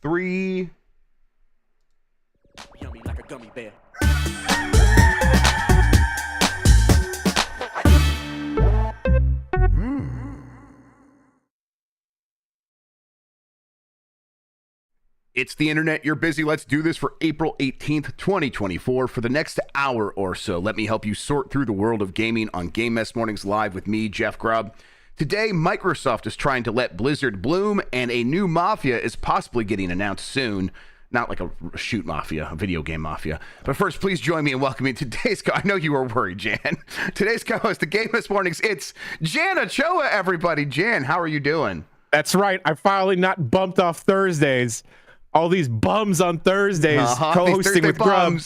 3. Yummy like a gummy bear. It's the internet. You're busy. Let's do this for April 18th, 2024. For the next hour or so, let me help you sort through the world of gaming on Game Mess Mornings Live with me, Jeff Grubb. Today, Microsoft is trying to let Blizzard bloom, and a new Mafia is possibly getting announced soon. Not like a shoot Mafia, a video game Mafia. But first, please join me in welcoming today's I know you were worried, Jan. Today's co-host of Game Mess Mornings, it's Jan Ochoa, everybody. Jan, how are you doing? That's right. I finally not bumped off Thursdays. All these bums on Thursdays co-hosting with Grubb.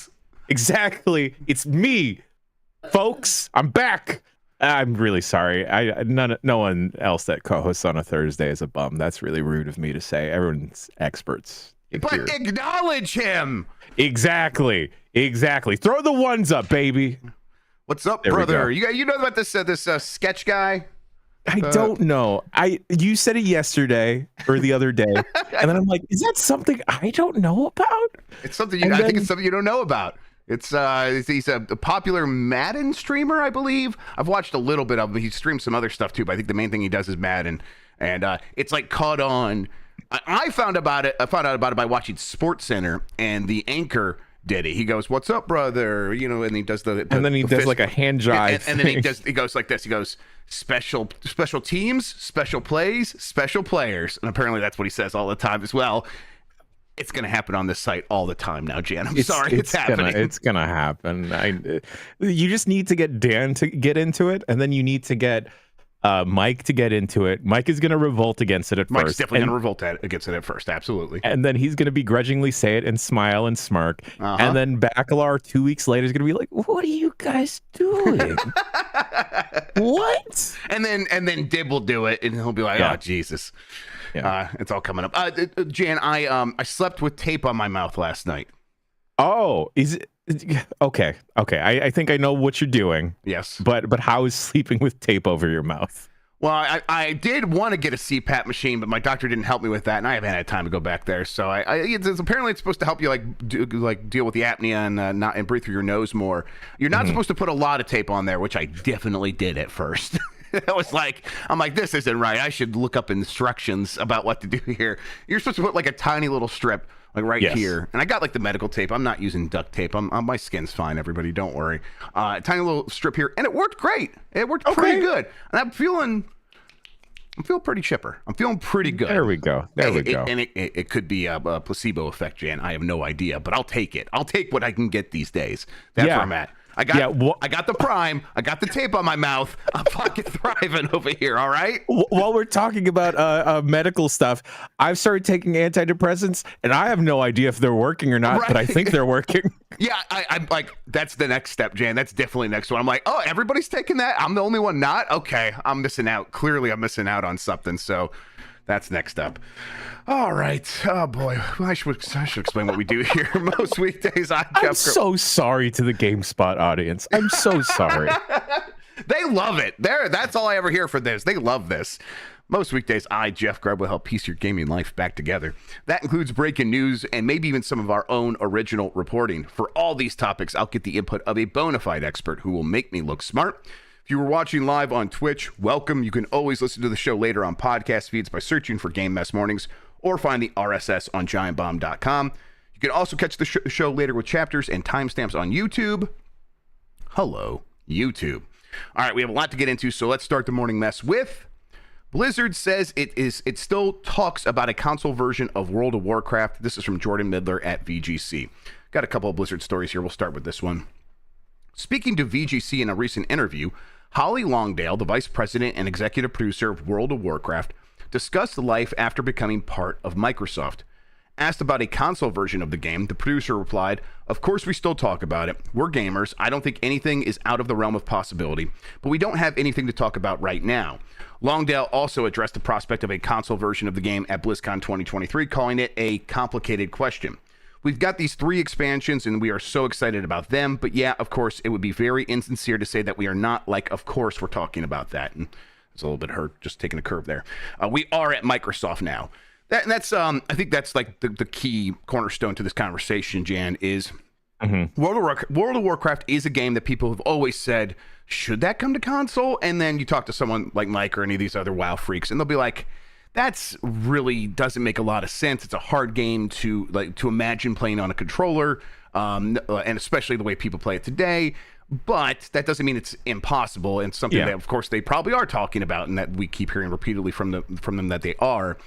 Exactly. It's me, folks. I'm back. I'm really sorry. No one else that co-hosts on a Thursday is a bum. That's really rude of me to say. Everyone's experts. But acknowledge him. Exactly. Throw the ones up, baby. What's up, there brother? You know about this sketch guy? I don't know. You said it yesterday or the other day, and then I'm like, is that something I don't know about? It's something I think it's something you don't know about. It's he's a popular Madden streamer, I believe. I've watched a little bit of him. He streams some other stuff too, but I think the main thing he does is Madden, and it's like caught on. I found out about it by watching SportsCenter, and the anchor did it. He goes, "What's up, brother?" You know, and he does and then he does like a hand jive, and then he goes like this. He goes, special teams, special plays, special players, and apparently that's what he says all the time as well. It's going to happen on this site all the time now, Jan. I'm sorry, it's happening. It's going to happen. You just need to get Dan to get into it, and then you need to get Mike to get into it. Mike is going to revolt against it at Mike's first. Mike's definitely going to revolt against it at first, absolutely. And then he's going to begrudgingly say it and smile and smirk. And then Backlash 2 weeks later is going to be like, "What are you guys doing?" What? And then Dib will do it, and he'll be like, "Oh Jesus." Yeah. It's all coming up. Jan, I slept with tape on my mouth last night. Oh, is it? Okay. I think I know what you're doing. Yes. But how is sleeping with tape over your mouth? Well, I did want to get a CPAP machine, but my doctor didn't help me with that, and I haven't had time to go back there. So apparently it's supposed to help you deal with the apnea and breathe through your nose more. You're not supposed to put a lot of tape on there, which I definitely did at first. I'm like, this isn't right. I should look up instructions about what to do here. You're supposed to put like a tiny little strip like here. And I got like the medical tape. I'm not using duct tape. my skin's fine, everybody. Don't worry. Tiny little strip here. And it worked great. It worked pretty good. And I'm feeling pretty chipper. I'm feeling pretty good. There we go. And it could be a placebo effect, Jan. I have no idea, but I'll take it. I'll take what I can get these days. That's where I'm at. I got the prime. I got the tape on my mouth. I'm fucking thriving over here. All right. While we're talking about medical stuff, I've started taking antidepressants, and I have no idea if they're working or not. Right. But I think they're working. Yeah, I'm like, that's the next step, Jan. That's definitely next one. I'm like, oh, everybody's taking that. I'm the only one not. Okay, I'm missing out. Clearly, I'm missing out on something. So that's next up. All right. Oh, boy. I should explain what we do here. Most weekdays, I'm so sorry to the GameSpot audience. I'm so sorry. They love it. That's all I ever hear for this. They love this. Most weekdays, I, Jeff Grubb, will help piece your gaming life back together. That includes breaking news and maybe even some of our own original reporting. For all these topics, I'll get the input of a bona fide expert who will make me look smart. If you were watching live on Twitch, welcome. You can always listen to the show later on podcast feeds by searching for Game Mess Mornings or find the RSS on giantbomb.com. You can also catch the show later with chapters and timestamps on YouTube. Hello, YouTube. All right, we have a lot to get into, so let's start the morning mess with Blizzard says it still talks about a console version of World of Warcraft. This is from Jordan Midler at VGC. Got a couple of Blizzard stories here. We'll start with this one. Speaking to VGC in a recent interview, Holly Longdale, the vice president and executive producer of World of Warcraft, discussed life after becoming part of Microsoft. Asked about a console version of the game, the producer replied, "Of course we still talk about it. We're gamers. I don't think anything is out of the realm of possibility, but we don't have anything to talk about right now." Longdale also addressed the prospect of a console version of the game at BlizzCon 2023, calling it a complicated question. "We've got these 3 expansions and we are so excited about them, but yeah, of course, it would be very insincere to say that we are not, like, of course we're talking about that." And it's a little bit hurt, just taking a curve there. "We are at Microsoft now. That's I think that's like the key cornerstone to this conversation, Jan, is Mm-hmm. World of Warcraft is a game that people have always said, should that come to console? And then you talk to someone like Mike or any of these other WoW freaks, and they'll be like, that's really doesn't make a lot of sense. It's a hard game to imagine playing on a controller, and especially the way people play it today. But that doesn't mean it's impossible, and something that, of course, they probably are talking about, and that we keep hearing repeatedly from them that they are.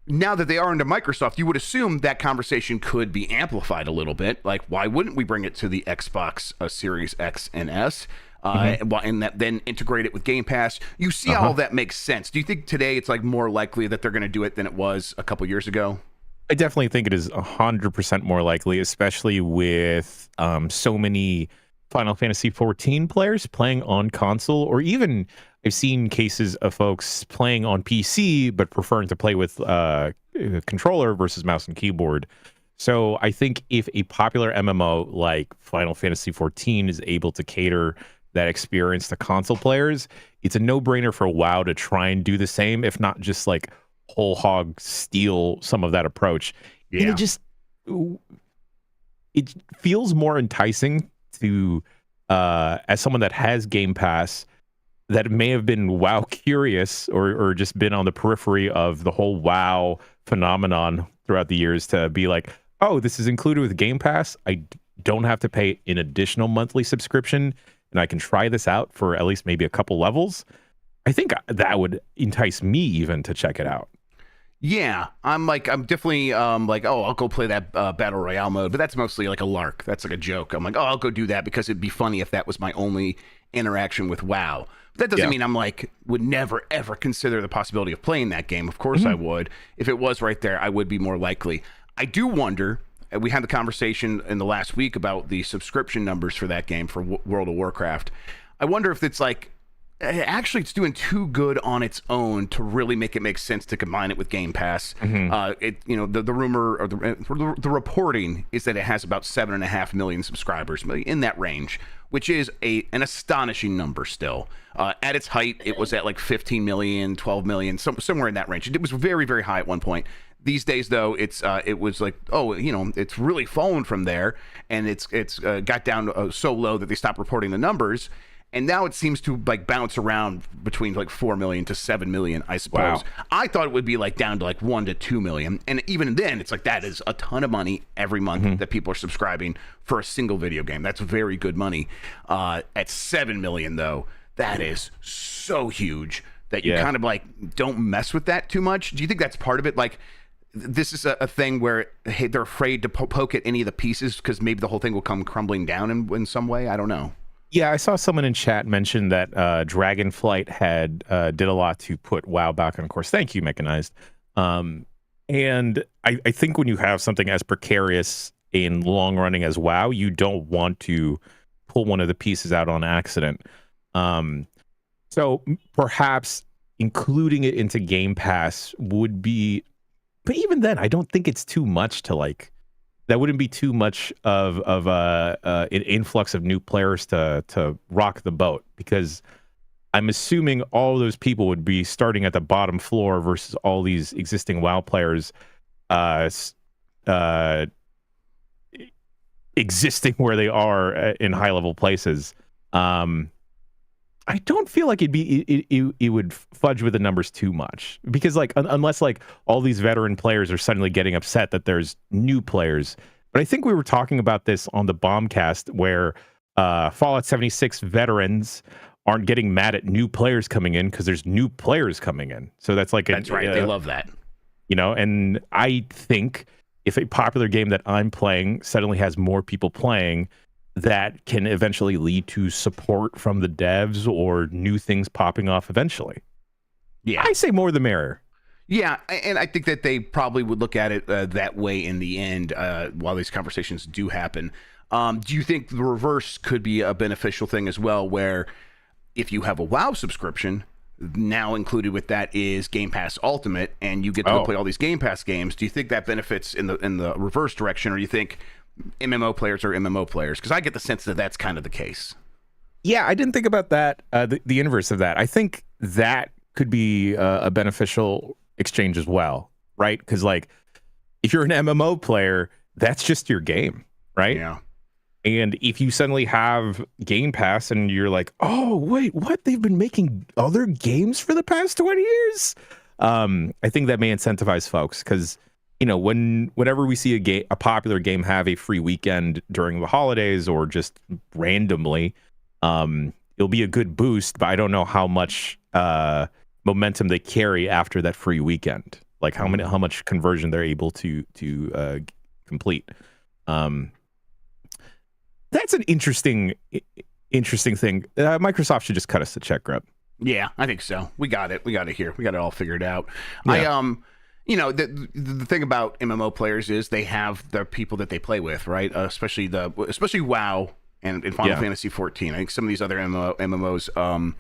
Now that they are into Microsoft, you would assume that conversation could be amplified a little bit. Like, why wouldn't we bring it to the Xbox Series X and S? And then integrate it with Game Pass. You see how all that makes sense. Do you think today it's like more likely that they're going to do it than it was a couple years ago? I definitely think it is 100% more likely, especially with so many Final Fantasy 14 players playing on console, or even I've seen cases of folks playing on PC but preferring to play with a controller versus mouse and keyboard. So I think if a popular MMO like Final Fantasy 14 is able to cater that experience to console players, it's a no-brainer for WoW to try and do the same, if not just like whole hog steal some of that approach. Yeah. And it feels more enticing to as someone that has Game Pass, that may have been WoW curious or just been on the periphery of the whole WoW phenomenon throughout the years, to be like, oh, this is included with Game Pass. I don't have to pay an additional monthly subscription, and I can try this out for at least maybe a couple levels. I think that would entice me even to check it out. Yeah, I'm definitely like, oh, I'll go play that Battle Royale mode, but that's mostly like a lark. That's like a joke. I'm like, oh, I'll go do that because it'd be funny if that was my only interaction with WoW. But that doesn't mean I'm like, would never, ever consider the possibility of playing that game. Of course I would. If it was right there, I would be more likely. I do wonder, we had the conversation in the last week about the subscription numbers for that game, for World of Warcraft. I wonder if it's like, actually it's doing too good on its own to really make it make sense to combine it with Game Pass. The rumor or the reporting is that it has about 7.5 million subscribers, in that range, which is an astonishing number still. At its height, it was at like 15 million, 12 million, somewhere in that range. It was very, very high at one point. These days, though, it was like, it's really fallen from there, and it's got down so low that they stopped reporting the numbers. And now it seems to like bounce around between like 4 million to 7 million, I suppose. Wow. I thought it would be like down to like 1 to 2 million. And even then, it's like, that is a ton of money every month that people are subscribing for a single video game. That's very good money. At 7 million, though, that is so huge that you kind of like don't mess with that too much. Do you think that's part of it? Like, this is a thing where they're afraid to poke at any of the pieces because maybe the whole thing will come crumbling down in some way? I don't know. Yeah, I saw someone in chat mention that Dragonflight had did a lot to put WoW back on course. Thank you, Mechanized. And I think when you have something as precarious in long running as WoW, you don't want to pull one of the pieces out on accident. So perhaps including it into Game Pass would be, but even then, I don't think it's too much to like. That wouldn't be too much of an influx of new players to rock the boat, because I'm assuming all those people would be starting at the bottom floor versus all these existing WoW players existing where they are in high level places. I don't feel like it would fudge with the numbers too much, because like unless like all these veteran players are suddenly getting upset that there's new players. But I think we were talking about this on the Bombcast, where Fallout 76 veterans aren't getting mad at new players coming in because there's new players coming in. So that's like that's right. They love that, And I think if a popular game that I'm playing suddenly has more people playing, that can eventually lead to support from the devs or new things popping off eventually. Yeah. I say more the merrier. Yeah, and I think that they probably would look at it that way in the end while these conversations do happen. Do you think the reverse could be a beneficial thing as well, where if you have a WoW subscription, now included with that is Game Pass Ultimate, and you get to go play all these Game Pass games, do you think that benefits in the reverse direction, or do you think MMO players are MMO players? Because I get the sense that that's kind of the case. Yeah, I didn't think about that, the inverse of that. I think that could be a beneficial exchange as well, right? Because like if you're an MMO player, that's just your game, right? Yeah. And if you suddenly have Game Pass and you're like, oh wait, what? They've been making other games for the past 20 years. I think that may incentivize folks because whenever we see a popular game have a free weekend during the holidays or just randomly, it'll be a good boost. But I don't know how much momentum they carry after that free weekend. Like how much conversion they're able to complete. That's an interesting thing. Microsoft should just cut us a check, Grubb. Yeah, I think so. We got it. We got it here. We got it all figured out. Yeah. The thing about MMO players is they have the people that they play with, right? Especially WoW and Final Fantasy 14. I think some of these other MMOs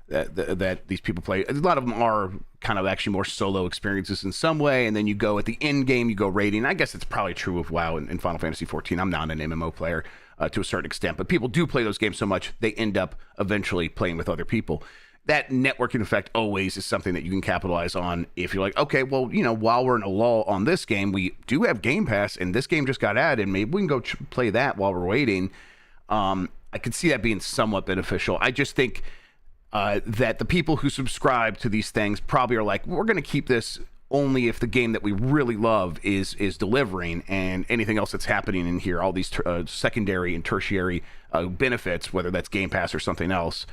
that these people play, a lot of them are kind of actually more solo experiences in some way, and then you go at the end game, you go raiding. I guess it's probably true of WoW and Final Fantasy 14. I'm not an MMO player to a certain extent, but people do play those games so much they end up eventually playing with other people. That networking effect always is something that you can capitalize on if you're like, okay, well, while we're in a lull on this game, we do have Game Pass, and this game just got added. Maybe we can go play that while we're waiting. I could see that being somewhat beneficial. I just think that the people who subscribe to these things probably are like, we're going to keep this only if the game that we really love is delivering, and anything else that's happening in here, all these secondary and tertiary benefits, whether that's Game Pass or something else,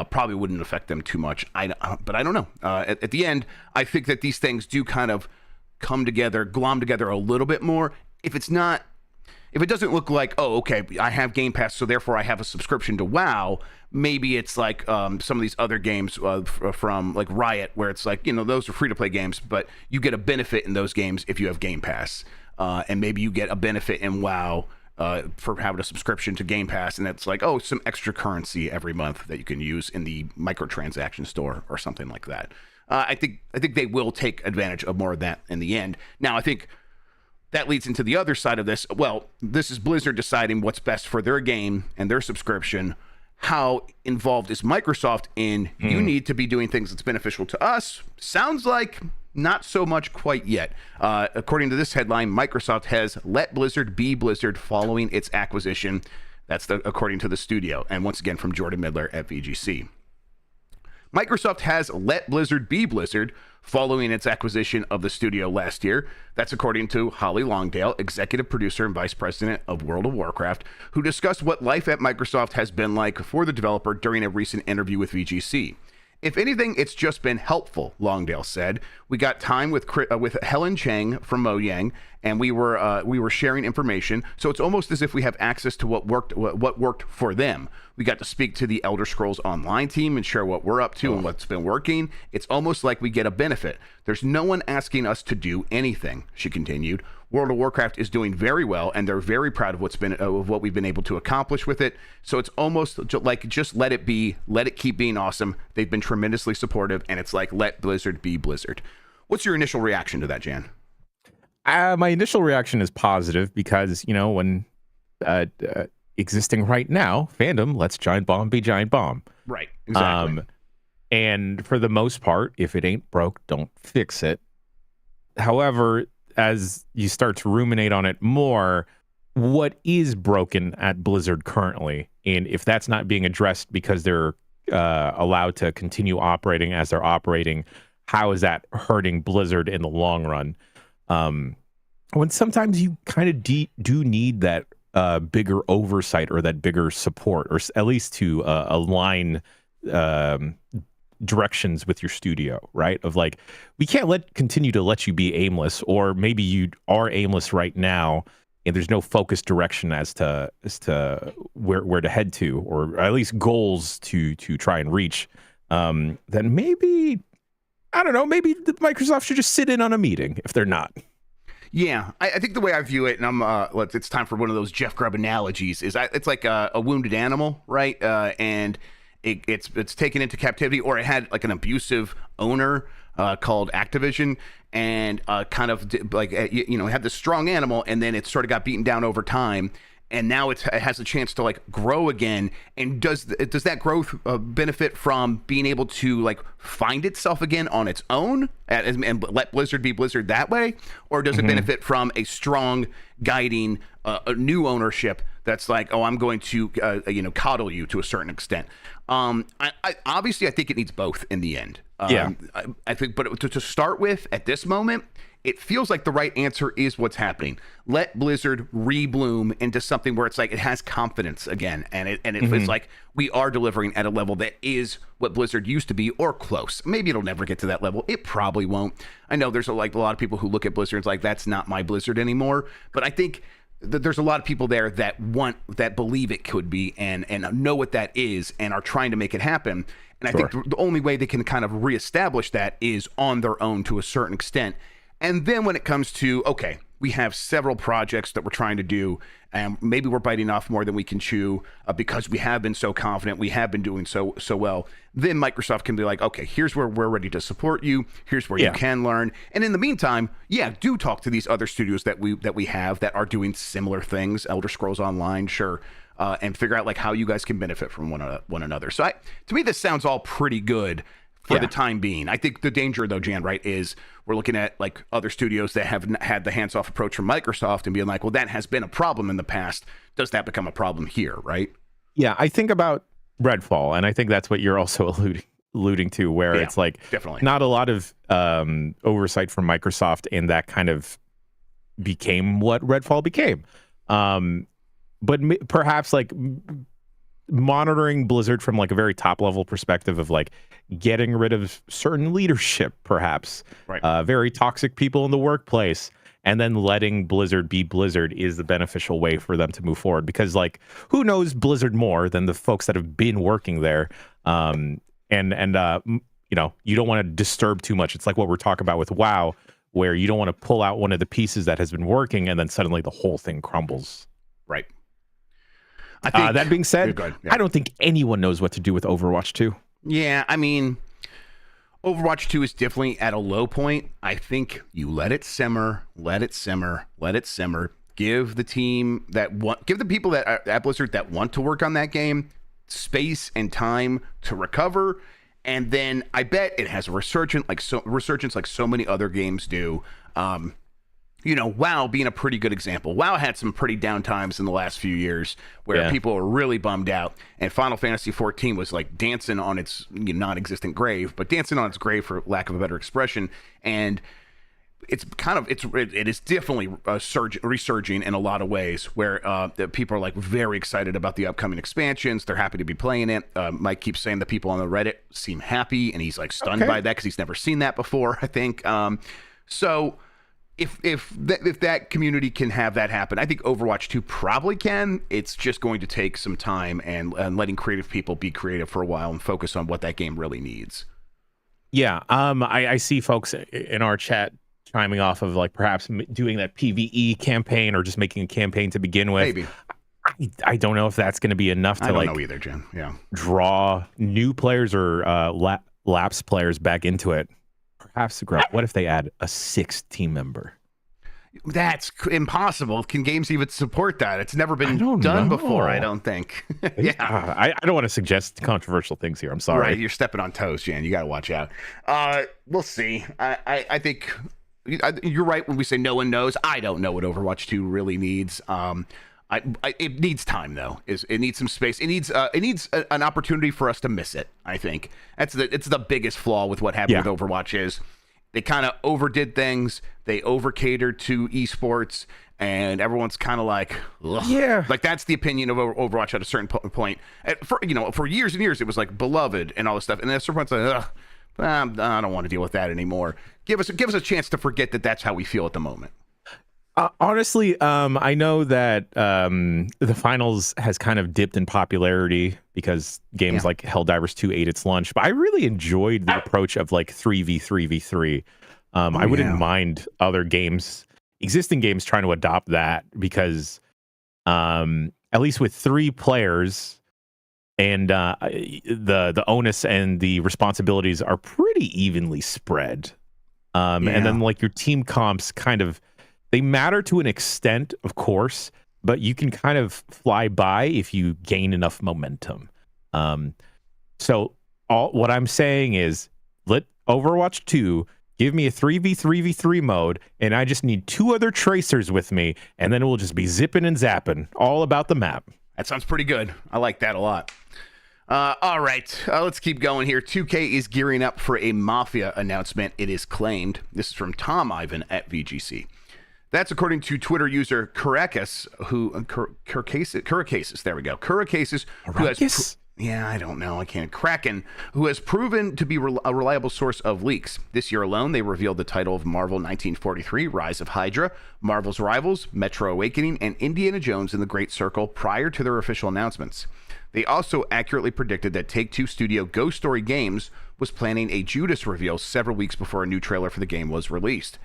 probably wouldn't affect them too much. But I don't know. At the end, I think that these things do kind of come together, glom together a little bit more. If it doesn't look like, oh, okay, I have Game Pass, so therefore I have a subscription to WoW, maybe it's like some of these other games from like Riot, where it's like, those are free-to-play games, but you get a benefit in those games if you have Game Pass. And maybe you get a benefit in WoW for having a subscription to Game Pass, and it's like, oh, some extra currency every month that you can use in the microtransaction store or something like that. I think they will take advantage of more of that in the end. Now, I think that leads into the other side of this. Well, this is Blizzard deciding what's best for their game and their subscription. How involved is Microsoft in, you need to be doing things that's beneficial to us? Sounds like not so much quite yet. According to this headline, Microsoft has let Blizzard be Blizzard following its acquisition. That's according to the studio. And once again, from Jordan Midler at VGC. Microsoft has let Blizzard be Blizzard following its acquisition of the studio last year. That's according to Holly Longdale, executive producer and vice president of World of Warcraft, who discussed what life at Microsoft has been like for the developer during a recent interview with VGC. If anything, it's just been helpful, Longdale said. We got time with Helen Chang from Mojang, and we were sharing information. So it's almost as if we have access to what worked for them. We got to speak to the Elder Scrolls Online team and share what we're up to and what's been working. It's almost like we get a benefit. There's no one asking us to do anything, she continued. World of Warcraft is doing very well, and they're very proud of what we've been able to accomplish with it. So it's almost like just let it be, let it keep being awesome. They've been tremendously supportive, and it's like let Blizzard be Blizzard. What's your initial reaction to that, Jan? My initial reaction is positive because when existing right now, fandom lets Giant Bomb be Giant Bomb. Right, exactly. And for the most part, if it ain't broke, don't fix it. However, as you start to ruminate on it more, what is broken at Blizzard currently? And if that's not being addressed because they're allowed to continue operating as they're operating, how is that hurting Blizzard in the long run? When sometimes you kind of do need that bigger oversight or that bigger support, or at least to align directions with your studio, right? Of like, we can't continue to let you be aimless, or maybe you are aimless right now and there's no focused direction as to where to head to, or at least goals to try and reach. Then maybe, I don't know, maybe Microsoft should just sit in on a meeting if they're not. Yeah, I think the way I view it, and it's time for one of those Jeff Grubb analogies, is it's like a wounded animal, right? And it's taken into captivity, or it had like an abusive owner called Activision, and kind of like had this strong animal, and then it sort of got beaten down over time, and now it has a chance to like grow again. And does that growth benefit from being able to like find itself again on its own and let Blizzard be Blizzard that way, or does it benefit from a strong guiding a new ownership that's like, oh, I'm going to coddle you to a certain extent? I obviously I think it needs both in the end. I think, but to start with at this moment, it feels like the right answer is what's happening. Let Blizzard rebloom into something where it's like it has confidence again, and it's like we are delivering at a level that is what Blizzard used to be or close. Maybe it'll never get to that level. It probably won't. I know there's a lot of people who look at Blizzard and it's like, that's not my Blizzard anymore. But I think there's a lot of people there that believe it could be and know what that is and are trying to make it happen. And I think the only way they can kind of reestablish that is on their own to a certain extent. And then when it comes to, okay, we have several projects that we're trying to do, and maybe we're biting off more than we can chew because we have been so confident, we have been doing so well, then Microsoft can be like, okay, here's where we're ready to support you, here's where you can learn. And in the meantime, do talk to these other studios that we have that are doing similar things, Elder Scrolls Online, sure, and figure out like how you guys can benefit from one another. So to me, this sounds all pretty good for the time being. I think the danger, though, Jan, right, is we're looking at like other studios that have had the hands-off approach from Microsoft and being like, well, that has been a problem in the past. Does that become a problem here, right? Yeah, I think about Redfall, and I think that's what you're also alluding to, where it's like definitely not a lot of oversight from Microsoft, and that kind of became what Redfall became. But perhaps like monitoring Blizzard from like a very top level perspective of like getting rid of certain leadership, perhaps very toxic people in the workplace, and then letting Blizzard be Blizzard is the beneficial way for them to move forward. Because like, who knows Blizzard more than the folks that have been working there? You don't want to disturb too much. It's like what we're talking about with WoW, where you don't want to pull out one of the pieces that has been working and then suddenly the whole thing crumbles. Right. I think, that being said, I don't think anyone knows what to do with Overwatch 2. Yeah, I mean, Overwatch 2 is definitely at a low point. I think you let it simmer. Give the team give the people that are at Blizzard that want to work on that game space and time to recover. And then I bet it has a resurgence like so many other games do. WoW being a pretty good example. WoW had some pretty down times in the last few years where people were really bummed out, and Final Fantasy XIV was like dancing on its non-existent grave, but dancing on its grave for lack of a better expression. And it is definitely resurging in a lot of ways where people are like very excited about the upcoming expansions. They're happy to be playing it. Mike keeps saying the people on the Reddit seem happy, and he's like stunned by that because he's never seen that before, I think. So if that community can have that happen, I think Overwatch 2 probably can. It's just going to take some time and letting creative people be creative for a while and focus on what that game really needs. Yeah, I see folks in our chat chiming off of like perhaps doing that PvE campaign or just making a campaign to begin with. Maybe. I don't know if that's going to be enough to know either, Jen. Yeah, draw new players or lapsed players back into it. Perhaps what if they add a 6th team member? That's impossible. Can games even support that? It's never been done before, I don't think. I don't want to suggest controversial things here. I'm sorry. Right, you're stepping on toes, Jan. You got to watch out. We'll see. I think you're right when we say no one knows. I don't know what Overwatch 2 really needs. It needs time, though. It needs some space. It needs an opportunity for us to miss it. I think it's the biggest flaw with what happened with Overwatch is they kind of overdid things. They over catered to esports, and everyone's kind of like, ugh. Yeah, like that's the opinion of Overwatch at a certain point. For years and years, it was like beloved and all this stuff, and then at a certain point, it's like, ugh, I don't want to deal with that anymore. Give us a chance to forget that that's how we feel at the moment. Honestly, I know that the finals has kind of dipped in popularity because games like Helldivers 2 ate its lunch, but I really enjoyed the approach of like 3v3v3. I wouldn't mind other existing games trying to adopt that because at least with 3 players and the onus and the responsibilities are pretty evenly spread. And then like your team comps kind of, they matter to an extent, of course, but you can kind of fly by if you gain enough momentum. So what I'm saying is, let Overwatch 2 give me a 3v3v3 mode, and I just need 2 other tracers with me, and then we'll just be zipping and zapping all about the map. That sounds pretty good. I like that a lot. All right, let's keep going here. 2K is gearing up for a Mafia announcement, it is claimed. This is from Tom Ivan at VGC. That's according to Twitter user Kurakas, Kuracasis, there we go. Kuracasis, who has... Yeah, I don't know. I can't. Kraken, who has proven to be a reliable source of leaks. This year alone, they revealed the title of Marvel 1943, Rise of Hydra, Marvel's Rivals, Metro Awakening, and Indiana Jones in the Great Circle prior to their official announcements. They also accurately predicted that Take-Two studio Ghost Story Games was planning a Judas reveal several weeks before a new trailer for the game was released.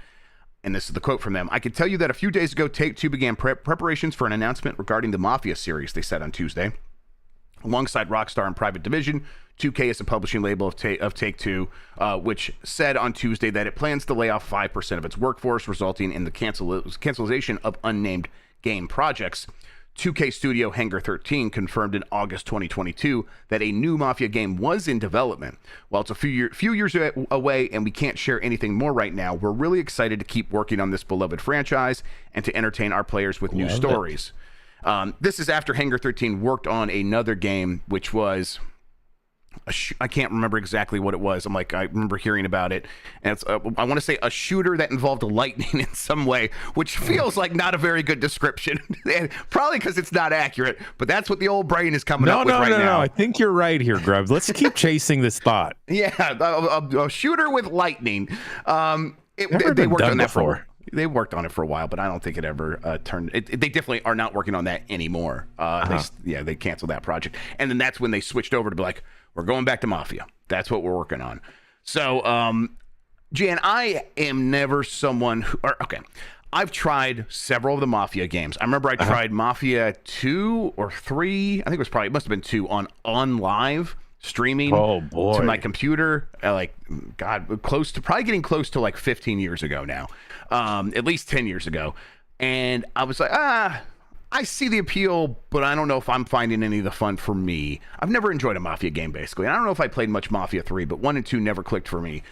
And this is the quote from them. I can tell you that a few days ago, Take-Two began preparations for an announcement regarding the Mafia series, they said on Tuesday. Alongside Rockstar and Private Division, 2K is a publishing label of Take-Two, which said on Tuesday that it plans to lay off 5% of its workforce, resulting in the cancellation of unnamed game projects. 2K studio Hangar 13 confirmed in August 2022 that a new Mafia game was in development. While it's a few years away and we can't share anything more right now, we're really excited to keep working on this beloved franchise and to entertain our players with new stories. This is after Hangar 13 worked on another game, which was... I can't remember exactly what it was. I remember hearing about it, and it's I want to say a shooter that involved lightning in some way, which feels like not a very good description. Probably because it's not accurate, but that's what the old brain is coming up with right now. No, I think you're right here, Grubb. Let's keep chasing this thought. Yeah, a shooter with lightning. They worked on that before. They worked on it for a while, but I don't think it ever turned. They definitely are not working on that anymore. They canceled that project, and then that's when they switched over to be like, we're going back to Mafia. That's what we're working on. So, Jan, I am never someone who... I've tried several of the Mafia games. I remember I tried Mafia 2 or 3. I think it must have been 2 on live streaming to my computer. Getting close to like 15 years ago now. At least 10 years ago. And I was like, I see the appeal, but I don't know if I'm finding any of the fun for me. I've never enjoyed a Mafia game, basically. I don't know if I played much Mafia 3, but 1 and 2 never clicked for me.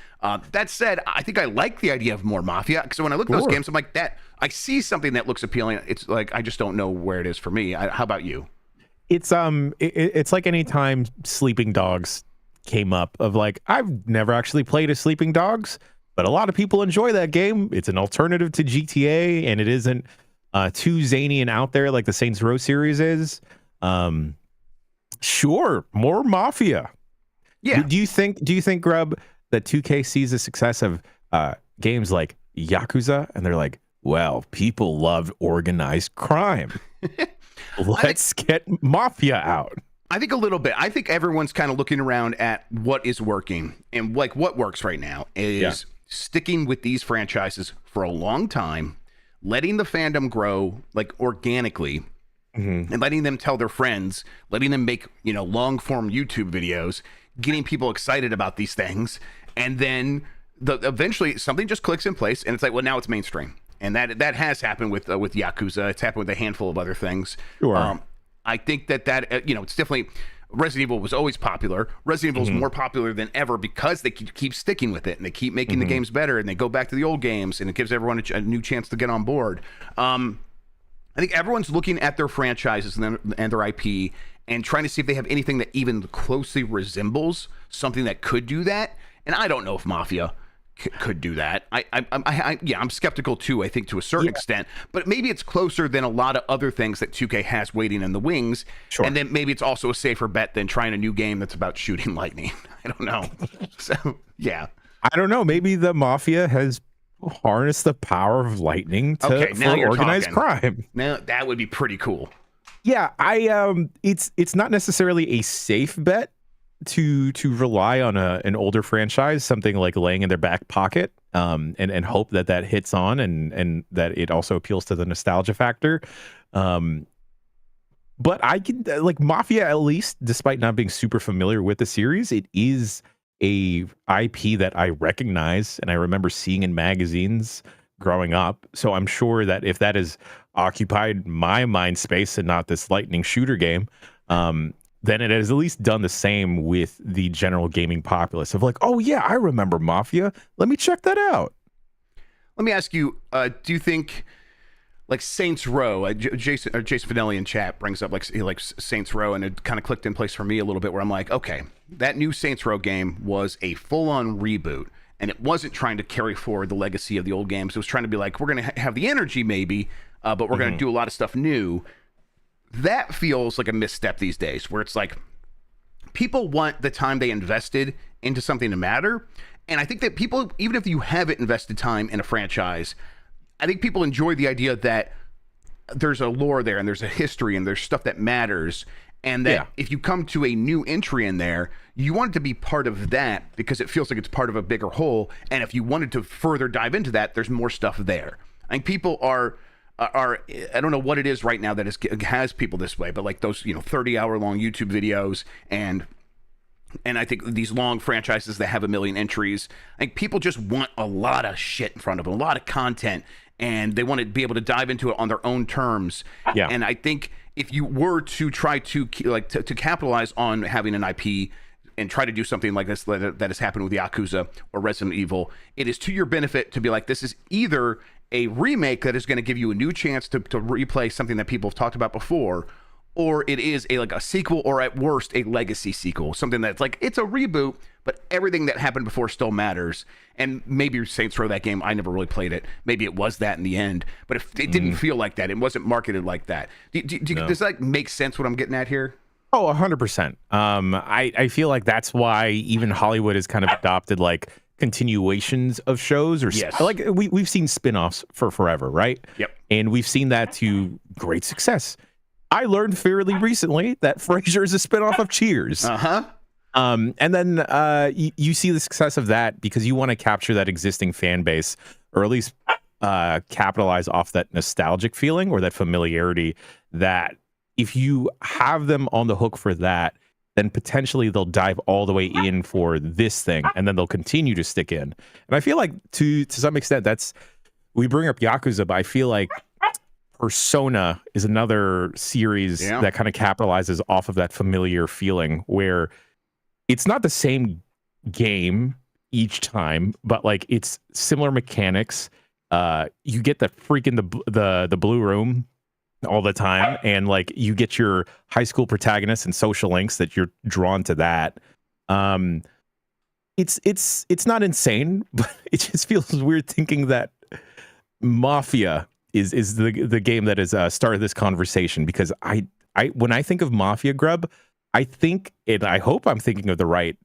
That said, I think I like the idea of more Mafia, because when I look at those games, I'm like, I see something that looks appealing. It's like, I just don't know where it is for me. How about you? It's like any time Sleeping Dogs came up, of like, I've never actually played a Sleeping Dogs, but a lot of people enjoy that game. It's an alternative to GTA, and it isn't too zany and out there like the Saints Row series is. Sure, more Mafia. Yeah. Do you think, Grubb, that 2K sees the success of games like Yakuza and they're like, well, people love organized crime. Let's get Mafia out. I think a little bit. I think everyone's kind of looking around at what is working, and like what works right now is sticking with these franchises for a long time, letting the fandom grow like organically, and letting them tell their friends, letting them make, long form YouTube videos, getting people excited about these things. And then eventually something just clicks in place and it's like, well, now it's mainstream. And that has happened with Yakuza. It's happened with a handful of other things. Sure. I think that it's definitely, Resident Evil was always popular. Resident Evil is more popular than ever because they keep sticking with it and they keep making the games better, and they go back to the old games, and it gives everyone a new chance to get on board. I think everyone's looking at their franchises and their IP and trying to see if they have anything that even closely resembles something that could do that. And I don't know if Mafia could do that. I'm skeptical too, I think, to a certain extent, but maybe it's closer than a lot of other things that 2K has waiting in the wings. Sure. And then maybe it's also a safer bet than trying a new game that's about shooting lightning. I don't know. So, yeah. I don't know. Maybe the Mafia has harnessed the power of lightning for organized crime. Now, that would be pretty cool. Yeah, it's not necessarily a safe bet to rely on an older franchise, something like laying in their back pocket, and hope that hits on and that it also appeals to the nostalgia factor. But I can like Mafia, at least, despite not being super familiar with the series, it is a IP that I recognize and I remember seeing in magazines growing up. So I'm sure that if that is occupied my mind space and not this lightning shooter game, then it has at least done the same with the general gaming populace of like, oh yeah, I remember Mafia. Let me check that out. Let me ask you, do you think like Saints Row, Jason Finelli in chat brings up like Saints Row, and it kind of clicked in place for me a little bit where I'm like, okay, that new Saints Row game was a full-on reboot, and it wasn't trying to carry forward the legacy of the old games. It was trying to be like, we're going to have the energy maybe, but we're going to do a lot of stuff new. That feels like a misstep these days, where it's like people want the time they invested into something to matter. And I think that people, even if you haven't invested time in a franchise, I think people enjoy the idea that there's a lore there and there's a history and there's stuff that matters. And that if you come to a new entry in there, you want it to be part of that because it feels like it's part of a bigger whole. And if you wanted to further dive into that, there's more stuff there. I think people are I don't know what it is right now that has people this way, but like those 30-hour long YouTube videos and I think these long franchises that have a million entries, I think people just want a lot of shit in front of them, a lot of content, and they want to be able to dive into it on their own terms. Yeah. And I think if you were to try to to capitalize on having an IP and try to do something like this that has happened with Yakuza or Resident Evil, it is to your benefit to be like, this is either a remake that is going to give you a new chance to replay something that people have talked about before, or it is a sequel, or at worst a legacy sequel, something that's like it's a reboot, but everything that happened before still matters. And maybe Saints Row, that game, I never really played it. Maybe it was that in the end, but if it didn't feel like that, it wasn't marketed like that. Does that make sense? What I'm getting at here? Oh, 100%. I feel like that's why even Hollywood has kind of adopted like continuations of shows, or like we've seen spin-offs for forever, right? Yep. And we've seen that to great success. I learned fairly recently that Frasier is a spin-off of Cheers. And then you see the success of that because you want to capture that existing fan base, or at least capitalize off that nostalgic feeling or that familiarity, that if you have them on the hook for that, then potentially they'll dive all the way in for this thing, and then they'll continue to stick in. And I feel like to some extent, we bring up Yakuza, but I feel like Persona is another series that kind of capitalizes off of that familiar feeling, where it's not the same game each time, but like it's similar mechanics. You get the freaking the blue room all the time, and like you get your high school protagonists and social links that you're drawn to that. It's not insane, but it just feels weird thinking that Mafia is the game that has started this conversation, because I when I think of Mafia, Grubb, I hope I'm thinking of the right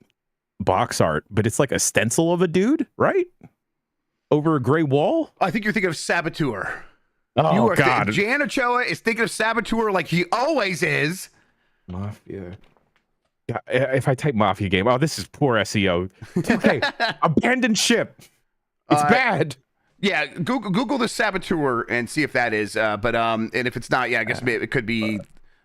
box art, but it's like a stencil of a dude, right? Over a gray wall? I think you're thinking of Saboteur. Oh, God. Jan Ochoa is thinking of Saboteur like he always is. Mafia. Yeah, if I type Mafia game, this is poor SEO. Okay, abandoned ship. It's bad. Yeah, Google the Saboteur and see if that is. And if it's not, I guess it could be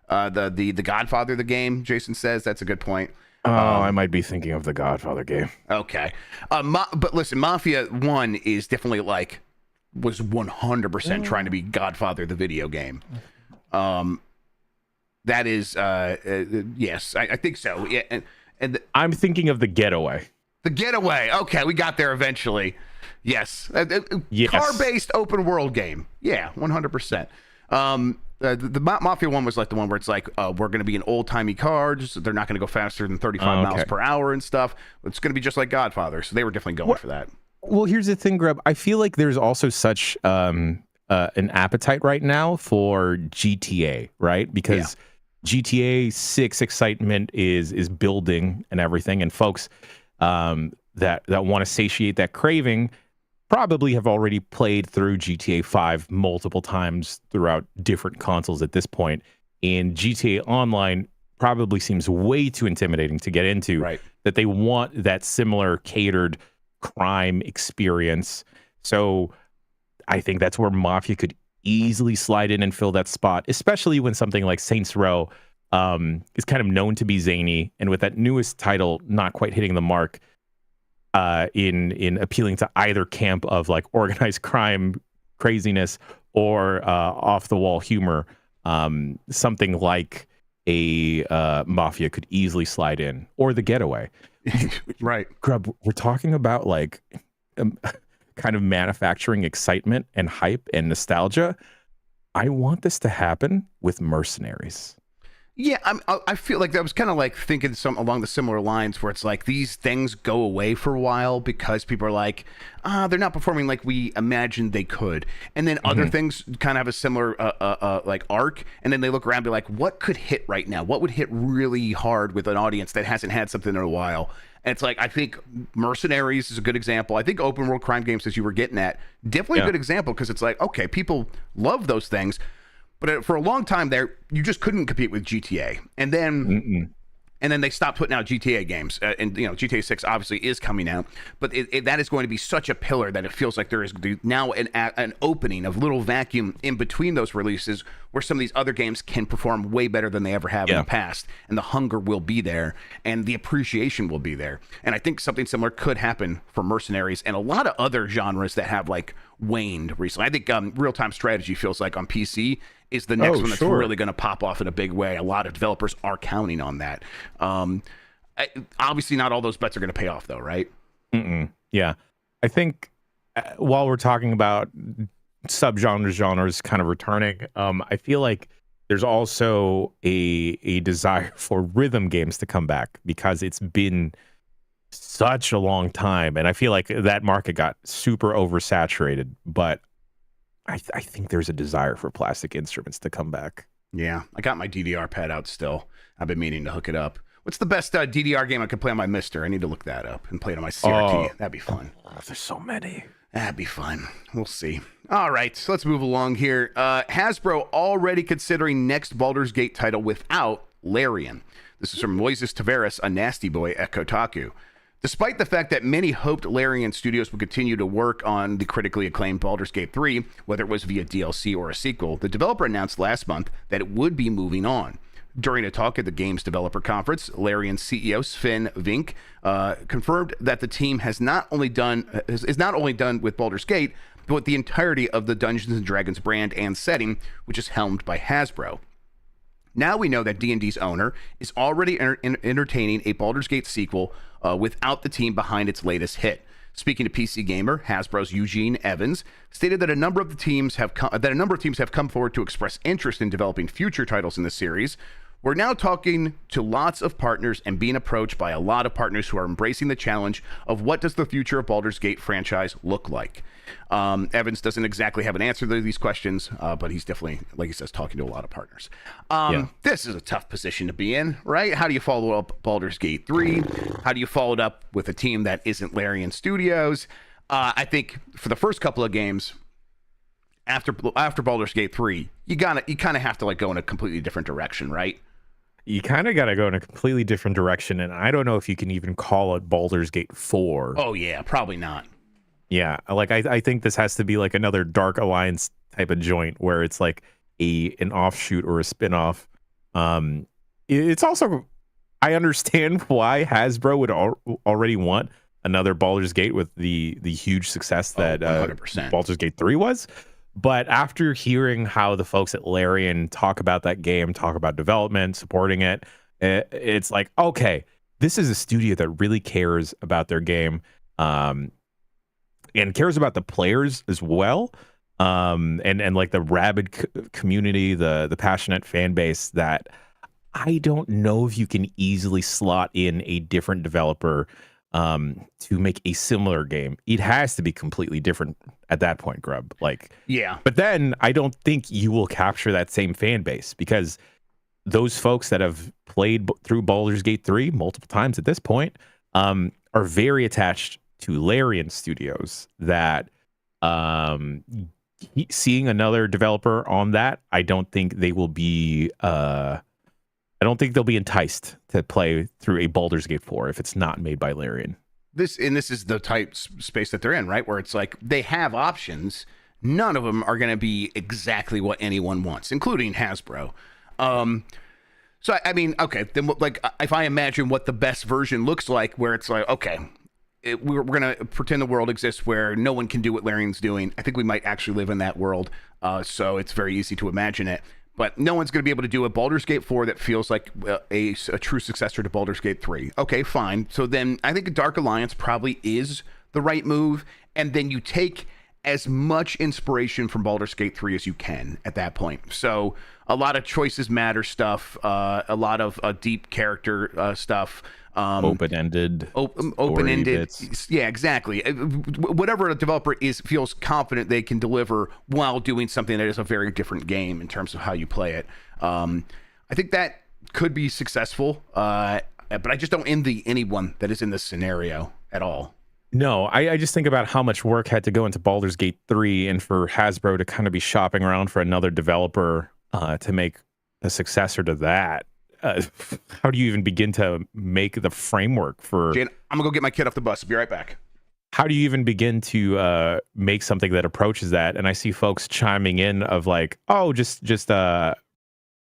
the Godfather, the game. Jason says that's a good point. I might be thinking of the Godfather game. Okay, but listen, Mafia 1 is definitely was 100% trying to be Godfather, the video game. That is, yes, I think so. Yeah, and I'm thinking of The Getaway. The Getaway. Okay, we got there eventually. Yes. Car-based open world game. Yeah, 100%. The Mafia one was like the one where it's like, we're going to be in old-timey cars. They're not going to go faster than 35 miles per hour and stuff. It's going to be just like Godfather. So they were definitely going for that. Well, here's the thing, Grubb. I feel like there's also such an appetite right now for GTA, right? Because GTA 6 excitement is building and everything, and folks that want to satiate that craving probably have already played through GTA 5 multiple times throughout different consoles at this point. And GTA Online probably seems way too intimidating to get into, right? That they want that similar catered crime experience. So I think that's where Mafia could easily slide in and fill that spot, especially when something like Saints Row is kind of known to be zany, and with that newest title not quite hitting the mark in appealing to either camp of like organized crime craziness or off the wall humor, something like a Mafia could easily slide in, or The Getaway. Right. Grubb, we're talking about like kind of manufacturing excitement and hype and nostalgia. I want this to happen with Mercenaries. Yeah, I feel like that was kind of like thinking some along the similar lines where it's like these things go away for a while because people are like, they're not performing like we imagined they could. And then other things kind of have a similar like arc. And then they look around and be like, what could hit right now? What would hit really hard with an audience that hasn't had something in a while? And it's like, I think Mercenaries is a good example. I think open world crime games, as you were getting at, definitely a good example because it's like, okay, people love those things. But for a long time there, you just couldn't compete with GTA. And then they stopped putting out GTA games. And, you know, GTA 6 obviously is coming out. But that is going to be such a pillar that it feels like there is now an opening of little vacuum in between those releases where some of these other games can perform way better than they ever have in the past. And the hunger will be there. And the appreciation will be there. And I think something similar could happen for Mercenaries and a lot of other genres that have, like, waned recently. I think real-time strategy feels like on PC is the next one that's really going to pop off in a big way. A lot of developers are counting on that. Obviously, not all those bets are going to pay off, though, right? Yeah. I think while we're talking about genres kind of returning, I feel like there's also a desire for rhythm games to come back because it's been such a long time. And I feel like that market got super oversaturated, but I think there's a desire for plastic instruments to come back. Yeah, I got my DDR pad out still. I've been meaning to hook it up. What's the best DDR game I could play on my Mister? I need to look that up and play it on my CRT. That'd be fun. There's so many. That'd be fun. We'll see. All right, so let's move along here. Hasbro already considering next Baldur's Gate title without Larian. This is from Moises Tavares, a nasty boy at Kotaku. Despite the fact that many hoped Larian Studios would continue to work on the critically acclaimed Baldur's Gate 3, whether it was via DLC or a sequel, the developer announced last month that it would be moving on. During a talk at the Games Developer Conference, Larian CEO Sven Vink confirmed that the team is not only done with Baldur's Gate, but with the entirety of the Dungeons & Dragons brand and setting, which is helmed by Hasbro. Now we know that D&D's owner is already entertaining a Baldur's Gate sequel without the team behind its latest hit. Speaking to PC Gamer, Hasbro's Eugene Evans stated that a number of teams have come forward to express interest in developing future titles in the series. We're now talking to lots of partners and being approached by a lot of partners who are embracing the challenge of what does the future of Baldur's Gate franchise look like. Evans doesn't exactly have an answer to these questions, but he's definitely, like he says, talking to a lot of partners. This is a tough position to be in, right? How do you follow up Baldur's Gate 3? How do you follow it up with a team that isn't Larian Studios? I think for the first couple of games, after Baldur's Gate 3, you kind of have to like go in a completely different direction, right? You kind of got to go in a completely different direction, and I don't know if you can even call it Baldur's Gate 4. Oh, yeah, probably not. Yeah, like I think this has to be like another Dark Alliance type of joint where it's like an offshoot or a spinoff. It's also, I understand why Hasbro would already want another Baldur's Gate with the huge success that 100%. Baldur's Gate 3 was. But after hearing how the folks at Larian talk about that game, talk about development, supporting it, it's like, okay, this is a studio that really cares about their game and cares about the players as well. And like the rabid community, the passionate fan base that I don't know if you can easily slot in a different developer to make a similar game. It has to be completely different at that point, Grubb. Like, yeah. But then I don't think you will capture that same fan base because those folks that have played through Baldur's Gate 3 multiple times at this point are very attached to Larian Studios. That seeing another developer on that, I don't think they will be. I don't think they'll be enticed to play through a Baldur's Gate 4 if it's not made by Larian. This is the type space that they're in, right? Where it's like they have options. None of them are going to be exactly what anyone wants, including Hasbro. So I mean, okay, then like if I imagine what the best version looks like, where it's like, okay, we're going to pretend the world exists where no one can do what Larian's doing. I think we might actually live in that world, so it's very easy to imagine it. But no one's going to be able to do a Baldur's Gate 4 that feels like a true successor to Baldur's Gate 3. Okay, fine. So then I think Dark Alliance probably is the right move, and then you take as much inspiration from Baldur's Gate 3 as you can at that point. So a lot of choices matter stuff, a lot of deep character stuff. Open-ended. Open-ended. Yeah, exactly. Whatever a developer feels confident they can deliver while doing something that is a very different game in terms of how you play it. I think that could be successful, but I just don't envy anyone that is in this scenario at all. No, I just think about how much work had to go into Baldur's Gate 3 and for Hasbro to kind of be shopping around for another developer to make a successor to that. How do you even begin to make the framework for... Jane, I'm going to go get my kid off the bus. I'll be right back. How do you even begin to make something that approaches that? And I see folks chiming in of like, oh, just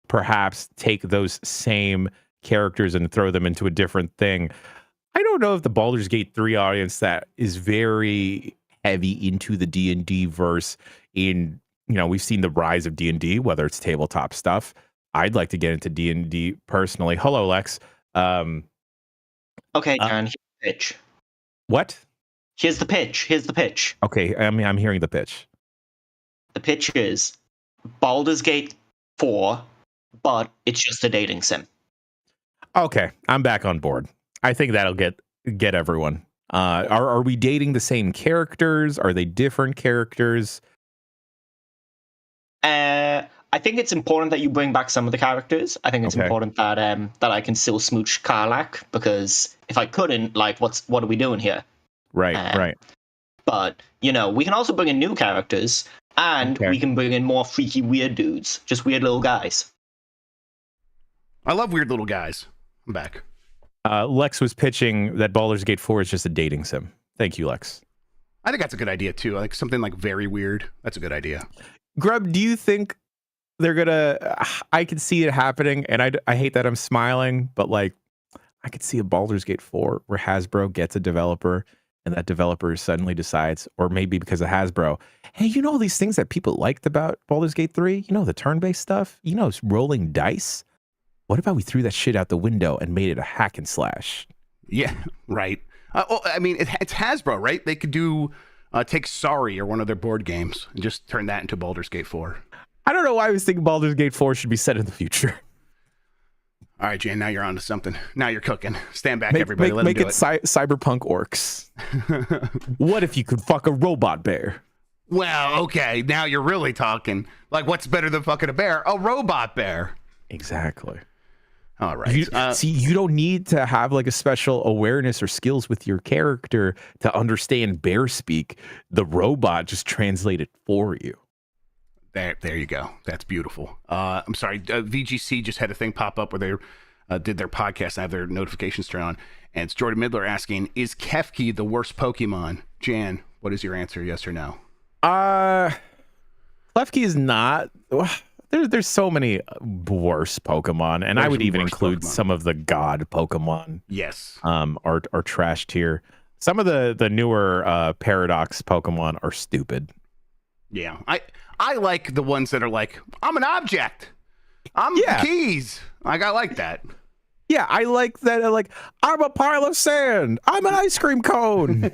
perhaps take those same characters and throw them into a different thing. I don't know if the Baldur's Gate 3 audience that is very heavy into the D&D verse we've seen the rise of D&D, whether it's tabletop stuff. I'd like to get into D&D personally. Hello, Lex. Okay, Jan, here's the pitch. What? Here's the pitch. Okay, I'm hearing the pitch. The pitch is Baldur's Gate 4, but it's just a dating sim. Okay, I'm back on board. I think that'll get everyone. Are we dating the same characters? Are they different characters? I think it's important that you bring back some of the characters. I think it's important that I can still smooch Karlach, because if I couldn't, like, what are we doing here? Right. But we can also bring in new characters, and we can bring in more freaky, weird dudes, just weird little guys. I love weird little guys. I'm back. Lex was pitching that Baldur's Gate 4 is just a dating sim. Thank you, Lex. I think that's a good idea, too. Like something like very weird. That's a good idea. Grubb, do you think they're gonna... I could see it happening, and I hate that I'm smiling, but like, I could see a Baldur's Gate 4 where Hasbro gets a developer, and that developer suddenly decides, or maybe because of Hasbro, hey, all these things that people liked about Baldur's Gate 3? The turn-based stuff? Rolling dice? What about we threw that shit out the window and made it a hack and slash? Yeah, right. It's Hasbro, right? They could do take Sorry or one of their board games and just turn that into Baldur's Gate 4. I don't know why I was thinking Baldur's Gate 4 should be set in the future. All right, Jane, now you're on to something. Now you're cooking. Stand back, everybody. Let make them do it cyberpunk orcs. What if you could fuck a robot bear? Well, okay, now you're really talking. Like, what's better than fucking a bear? A robot bear. Exactly. All right. You don't need to have like a special awareness or skills with your character to understand bear speak. The robot just translate it for you. There you go. That's beautiful. I'm sorry. VGC just had a thing pop up where they did their podcast and have their notifications turned on. And it's Jordan Midler asking, is Kefki the worst Pokemon? Jan, what is your answer? Yes or no? Klefki is not... There's so many worse Pokemon, and I would even include some of the god Pokemon. Yes. Are trashed here. Some of the newer Paradox Pokemon are stupid. Yeah. I like the ones that are like, I'm an object. I'm keys. I like that. Yeah, I like that. Like, I'm a pile of sand. I'm an ice cream cone.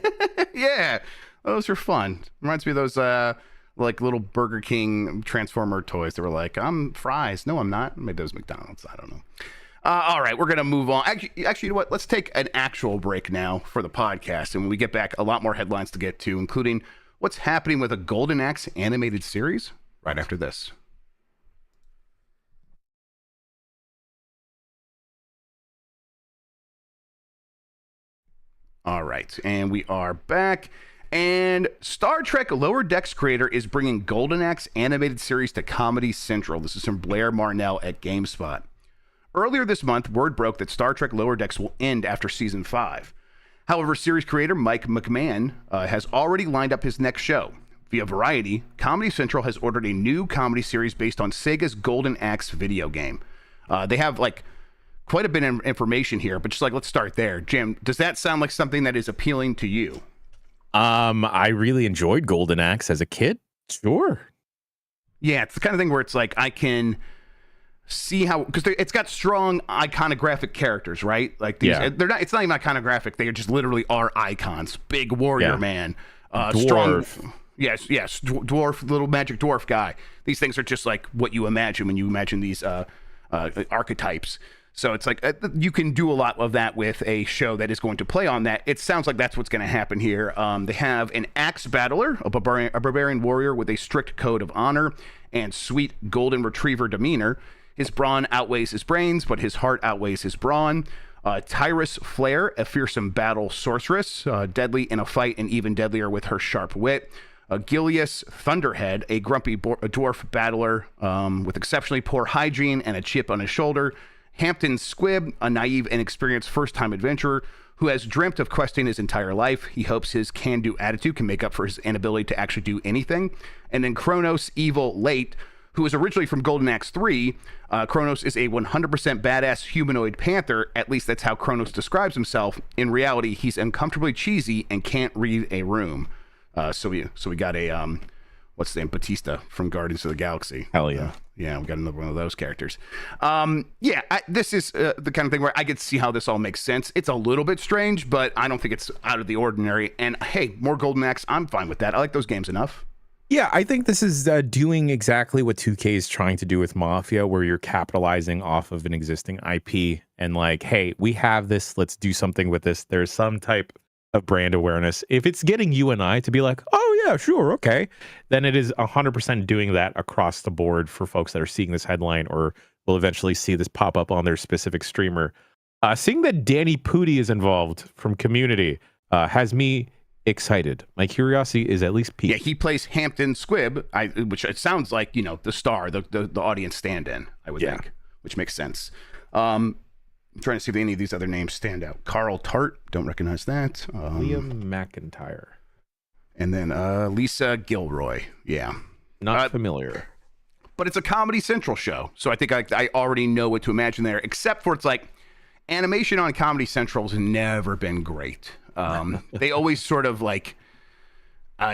Yeah. Those are fun. Reminds me of those like little Burger King Transformer toys that were like, I'm fries. No, I'm not. Maybe those McDonald's. I don't know. All right, we're going to move on. Actually, you know what? Let's take an actual break now for the podcast. And when we get back, a lot more headlines to get to, including what's happening with a Golden Axe animated series right after this. All right, and we are back. And Star Trek Lower Decks creator is bringing Golden Axe animated series to Comedy Central. This is from Blair Marnell at GameSpot. Earlier this month, word broke that Star Trek Lower Decks will end after season 5. However, series creator Mike McMahon has already lined up his next show. Via Variety, Comedy Central has ordered a new comedy series based on Sega's Golden Axe video game. They have like quite a bit of information here, but just like, let's start there. Jim, does that sound like something that is appealing to you? I really enjoyed Golden Axe as a kid. Sure. Yeah, it's the kind of thing where it's like, I can see how, because it's got strong iconographic characters, right? Like these, they're not. It's not even iconographic. They just literally are icons. Big warrior man, dwarf. Strong. Yes, dwarf, little magic dwarf guy. These things are just like what you imagine when you imagine these archetypes. So it's like you can do a lot of that with a show that is going to play on that. It sounds like that's what's going to happen here. They have an axe battler, a barbarian warrior with a strict code of honor and sweet golden retriever demeanor. His brawn outweighs his brains, but his heart outweighs his brawn. Tyrus Flare, a fearsome battle sorceress, deadly in a fight and even deadlier with her sharp wit. Gilius Thunderhead, a grumpy dwarf battler with exceptionally poor hygiene and a chip on his shoulder. Hampton Squibb, a naive and experienced first-time adventurer who has dreamt of questing his entire life. He hopes his can-do attitude can make up for his inability to actually do anything. And then Kronos Evil Late, who is originally from Golden Axe 3. Kronos is a 100% badass humanoid panther. At least that's how Kronos describes himself. In reality, he's uncomfortably cheesy and can't read a room. So we got a what's the name? Batista from Guardians of the Galaxy. Hell yeah. Yeah, we got another one of those characters. This is the kind of thing where I get to see how this all makes sense. It's a little bit strange, but I don't think it's out of the ordinary. And hey, more Golden Axe, I'm fine with that. I like those games enough. Yeah, I think this is doing exactly what 2K is trying to do with Mafia, where you're capitalizing off of an existing IP and like, hey, we have this, let's do something with this. There's some type of brand awareness. If it's getting you and I to be like, oh yeah, sure, okay, then it is 100% doing that across the board for folks that are seeing this headline or will eventually see this pop up on their specific streamer. Seeing that Danny Pudi is involved from Community has me excited. My curiosity is at least piqued. Yeah, he plays Hampton Squibb, which it sounds like, the star, the audience stand-in, I would think, which makes sense. I'm trying to see if any of these other names stand out. Carl Tart, don't recognize that. Liam McIntyre. And then Lisa Gilroy. Yeah. Not familiar. But it's a Comedy Central show, so I think I already know what to imagine there, except for it's like animation on Comedy Central has never been great. They always sort of like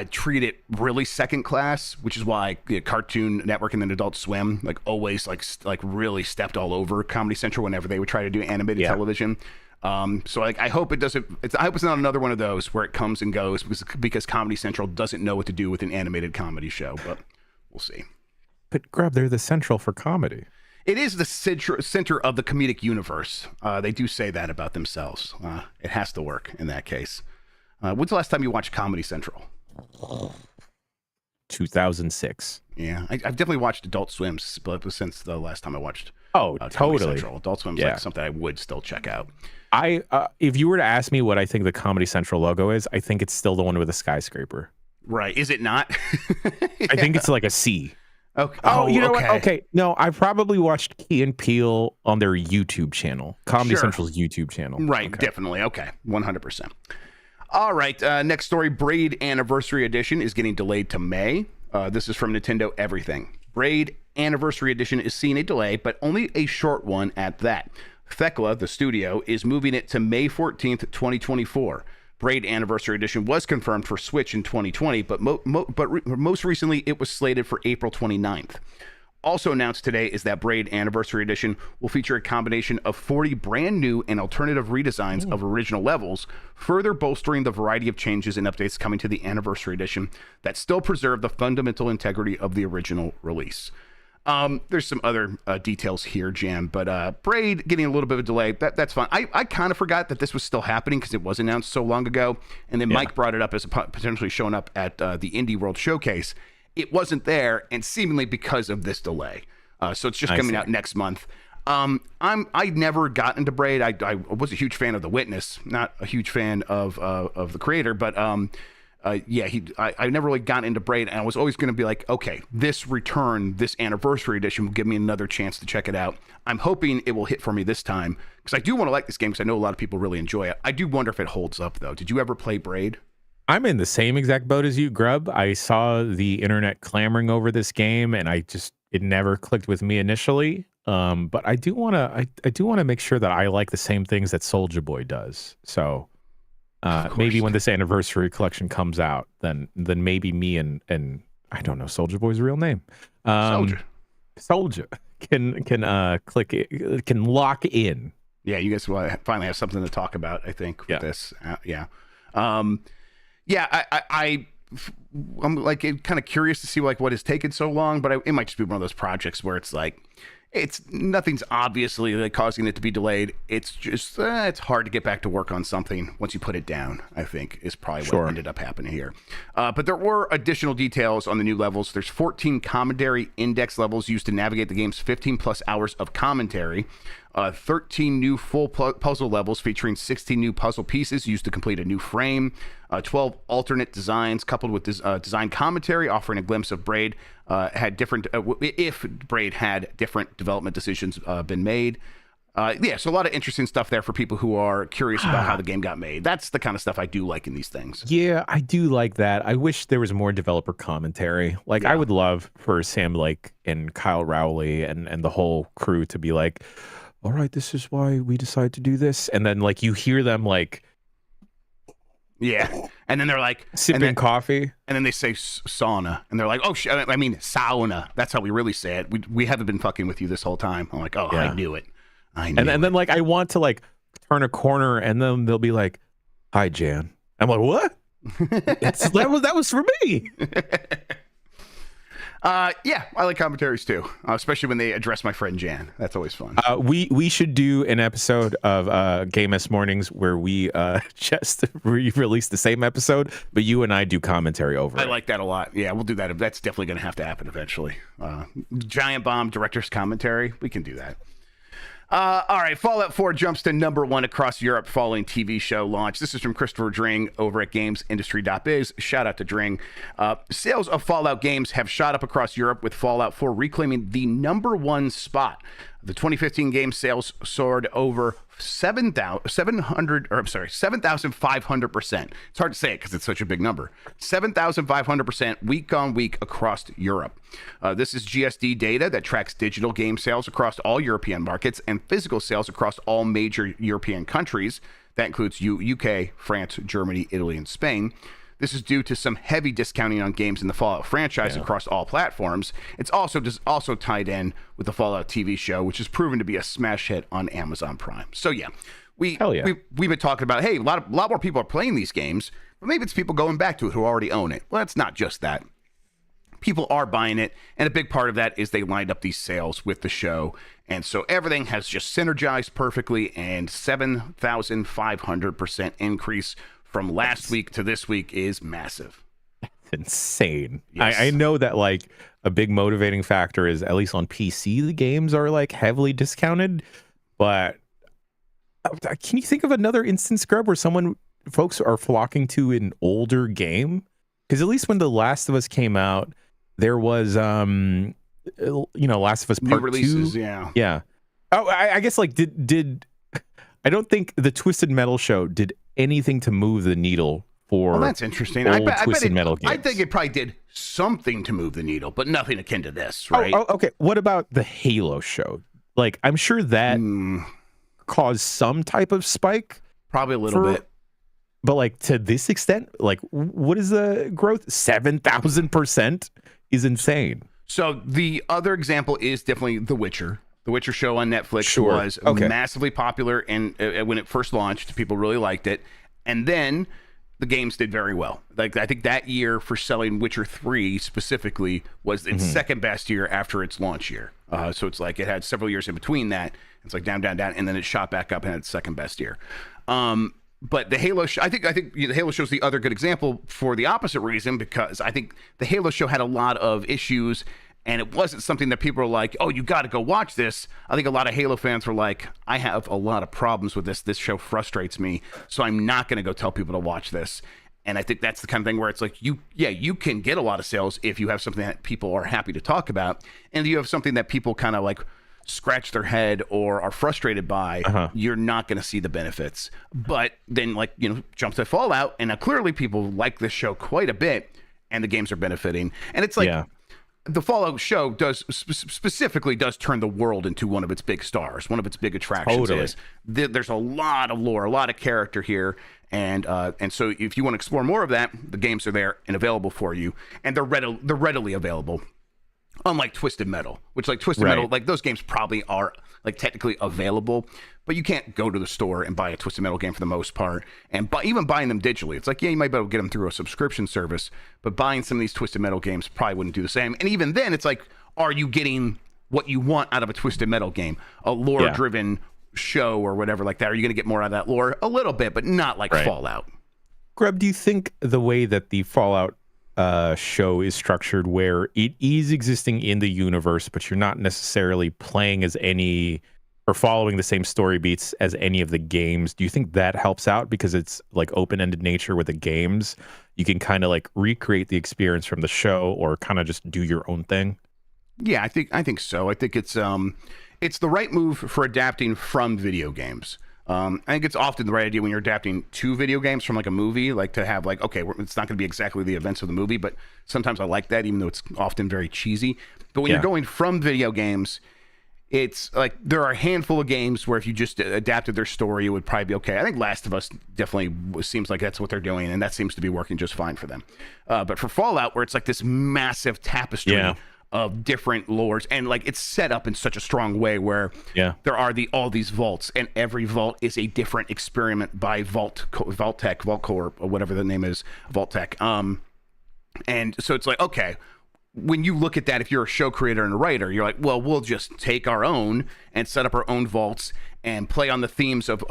treat it really second class, which is why Cartoon Network and then Adult Swim like always like really stepped all over Comedy Central whenever they would try to do animated television. So like I hope it doesn't. I hope it's not another one of those where it comes and goes because Comedy Central doesn't know what to do with an animated comedy show. But we'll see. But Grubb, they're the central for comedy. It is the center of the comedic universe. They do say that about themselves. It has to work in that case. When's the last time you watched Comedy Central? 2006. Yeah, I've definitely watched Adult Swim since the last time I watched. Totally. Central. Adult Swim's like something I would still check out. If you were to ask me what I think the Comedy Central logo is, I think it's still the one with a skyscraper. Right? Is it not? I think it's like a C. Okay. Oh, you know what? Okay. No, I probably watched Key and Peele on their YouTube channel, Comedy Central's YouTube channel. Right. Okay. Definitely. Okay. 100%. All right. Next story. Braid Anniversary Edition is getting delayed to May. This is from Nintendo Everything. Braid Anniversary Edition is seeing a delay, but only a short one at that. Thekla, the studio, is moving it to May 14th, 2024. Braid Anniversary Edition was confirmed for Switch in 2020, but most recently it was slated for April 29th. Also announced today is that Braid Anniversary Edition will feature a combination of 40 brand new and alternative redesigns of original levels, further bolstering the variety of changes and updates coming to the Anniversary Edition that still preserve the fundamental integrity of the original release. There's some other details here, Jam, but Braid getting a little bit of a delay, that's fine. I kind of forgot that this was still happening because it was announced so long ago, and then Mike brought it up as potentially showing up at the Indie World Showcase. It wasn't there, and seemingly because of this delay. So it's just coming out next month. I never got into Braid. I was a huge fan of The Witness, not a huge fan of the creator, but I never really got into Braid, and I was always going to be like, okay, this Anniversary Edition will give me another chance to check it out. I'm hoping it will hit for me this time, because I do want to like this game, because I know a lot of people really enjoy it. I do wonder if it holds up, though. Did you ever play Braid? I'm in the same exact boat as you, Grubb. I saw the internet clamoring over this game, and it never clicked with me initially. But I do want to I do want to make sure that I like the same things that Soulja Boy does. So maybe when this anniversary collection comes out, then maybe me and I don't know Soulja Boy's real name. Soulja can lock in. Yeah, you guys will finally have something to talk about, I think, with this. I'm like kind of curious to see like what has taken so long, but it might just be one of those projects where it's like nothing's obviously like causing it to be delayed. It's just it's hard to get back to work on something once you put it down, I think is probably what ended up happening here. But there were additional details on the new levels. There's 14 commentary index levels used to navigate the game's 15 plus hours of commentary. 13 new full puzzle levels featuring 16 new puzzle pieces used to complete a new frame. 12 alternate designs coupled with design commentary offering a glimpse of Braid had different if Braid had different development decisions been made. So a lot of interesting stuff there for people who are curious about how the game got made. That's the kind of stuff I do like in these things. Yeah, I do like that. I wish there was more developer commentary. Like I would love for Sam Lake and Kyle Rowley and the whole crew to be like, all right, this is why we decided to do this. And then like you hear them like, and then they're like sipping coffee, and then they say sauna, and they're like, oh, I mean sauna. That's how we really say it. We haven't been fucking with you this whole time. I'm like, I knew it. And then like I want to like turn a corner, and then they'll be like, hi, Jan. I'm like, what? that was for me. I like commentaries too, especially when they address my friend Jan. That's always fun. We should do an episode of Game S Mornings where we just release the same episode, but you and I do commentary over it. I like that a lot. Yeah, we'll do that. That's definitely going to have to happen eventually. Giant Bomb director's commentary. We can do that. All right, Fallout 4 jumps to #1 across Europe following TV show launch. This is from Christopher Dring over at GamesIndustry.biz. Shout out to Dring. Sales of Fallout games have shot up across Europe, with Fallout 4 reclaiming the #1 spot. The 2015 game sales soared over 7,500%. It's hard to say it because it's such a big number. 7,500% week on week across Europe. This is GSD data that tracks digital game sales across all European markets and physical sales across all major European countries. That includes UK, France, Germany, Italy, and Spain. This is due to some heavy discounting on games in the Fallout franchise across all platforms. It's also tied in with the Fallout TV show, which has proven to be a smash hit on Amazon Prime. So we've been talking about, hey, a lot more people are playing these games, but maybe it's people going back to it who already own it. Well, it's not just that. People are buying it, and a big part of that is they lined up these sales with the show, and so everything has just synergized perfectly, and 7,500% increase from last week to this week is massive. Insane. Yes. I know that like a big motivating factor is, at least on PC, the games are like heavily discounted, but can you think of another instance, Grubb, where folks are flocking to an older game? Because at least when The Last of Us came out, there was Last of Us Part 2 releases, yeah. Oh, I guess like did I don't think the Twisted Metal show did anything to move the needle for. Well, that's interesting. I bet Metal games. I think it probably did something to move the needle, but nothing akin to this, right? Oh, okay. What about the Halo show? Like, I'm sure that caused some type of spike. Probably a little bit. But like to this extent, like what is the growth? 7,000% is insane. So the other example is definitely The Witcher. The Witcher show on Netflix was massively popular, and when it first launched, people really liked it. And then the games did very well. Like I think that year for selling Witcher 3 specifically was its second best year after its launch year. So it's like it had several years in between that. It's like down, and then it shot back up and had its second best year. But the Halo show, I think the Halo show is the other good example for the opposite reason, because I think the Halo show had a lot of issues, and it wasn't something that people were like, oh, you got to go watch this. I think a lot of Halo fans were like, I have a lot of problems with this. This show frustrates me, so I'm not going to go tell people to watch this. And I think that's the kind of thing where it's like, you can get a lot of sales if you have something that people are happy to talk about. And if you have something that people kind of like scratch their head or are frustrated by, you're not going to see the benefits. But then jump to Fallout, and now clearly people like this show quite a bit, and the games are benefiting. And it's like, the Fallout show does specifically turn the world into one of its big stars. One of its big attractions is there's a lot of lore, a lot of character here, and so if you want to explore more of that, the games are there and available for you, and they're readily available. Unlike Twisted Metal, which like Twisted Metal, like those games probably are like technically available, but you can't go to the store and buy a Twisted Metal game for the most part. And even buying them digitally, it's like, yeah, you might be able to get them through a subscription service, but buying some of these Twisted Metal games probably wouldn't do the same. And even then, it's like, are you getting what you want out of a Twisted Metal game? A lore-driven show or whatever like that? Are you going to get more out of that lore? A little bit, but not like Fallout. Grubb, do you think the way that the Fallout show is structured, where it is existing in the universe, but you're not necessarily playing as any or following the same story beats as any of the games, do you think that helps out because it's like open-ended nature with the games? You can kind of like recreate the experience from the show or kind of just do your own thing? Yeah, I think so. I think it's the right move for adapting from video games. I think it's often the right idea when you're adapting to video games from like a movie, like to have like, okay, it's not going to be exactly the events of the movie, but sometimes I like that, even though it's often very cheesy. But when you're going from video games, it's like there are a handful of games where if you just adapted their story, it would probably be okay. I think Last of Us definitely seems like that's what they're doing, and that seems to be working just fine for them. But for Fallout, where it's like this massive tapestry of different lores, and like it's set up in such a strong way where there are all these vaults, and every vault is a different experiment by Vault Corp, or whatever the name is, Vault Tech. And so it's like, okay, when you look at that, if you're a show creator and a writer, you're like, well, we'll just take our own and set up our own vaults and play on the themes of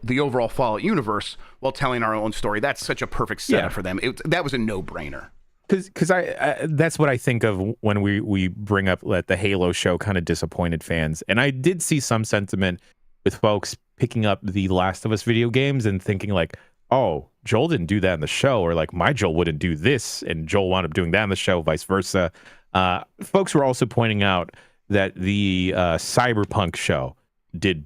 the overall Fallout universe while telling our own story. That's such a perfect setup for them. That was a no-brainer. Because I that's what I think of when we bring up the Halo show kind of disappointed fans. And I did see some sentiment with folks picking up the Last of Us video games and thinking like, oh, Joel didn't do that in the show, or like my Joel wouldn't do this and Joel wound up doing that in the show, vice versa. Folks were also pointing out that the Cyberpunk show did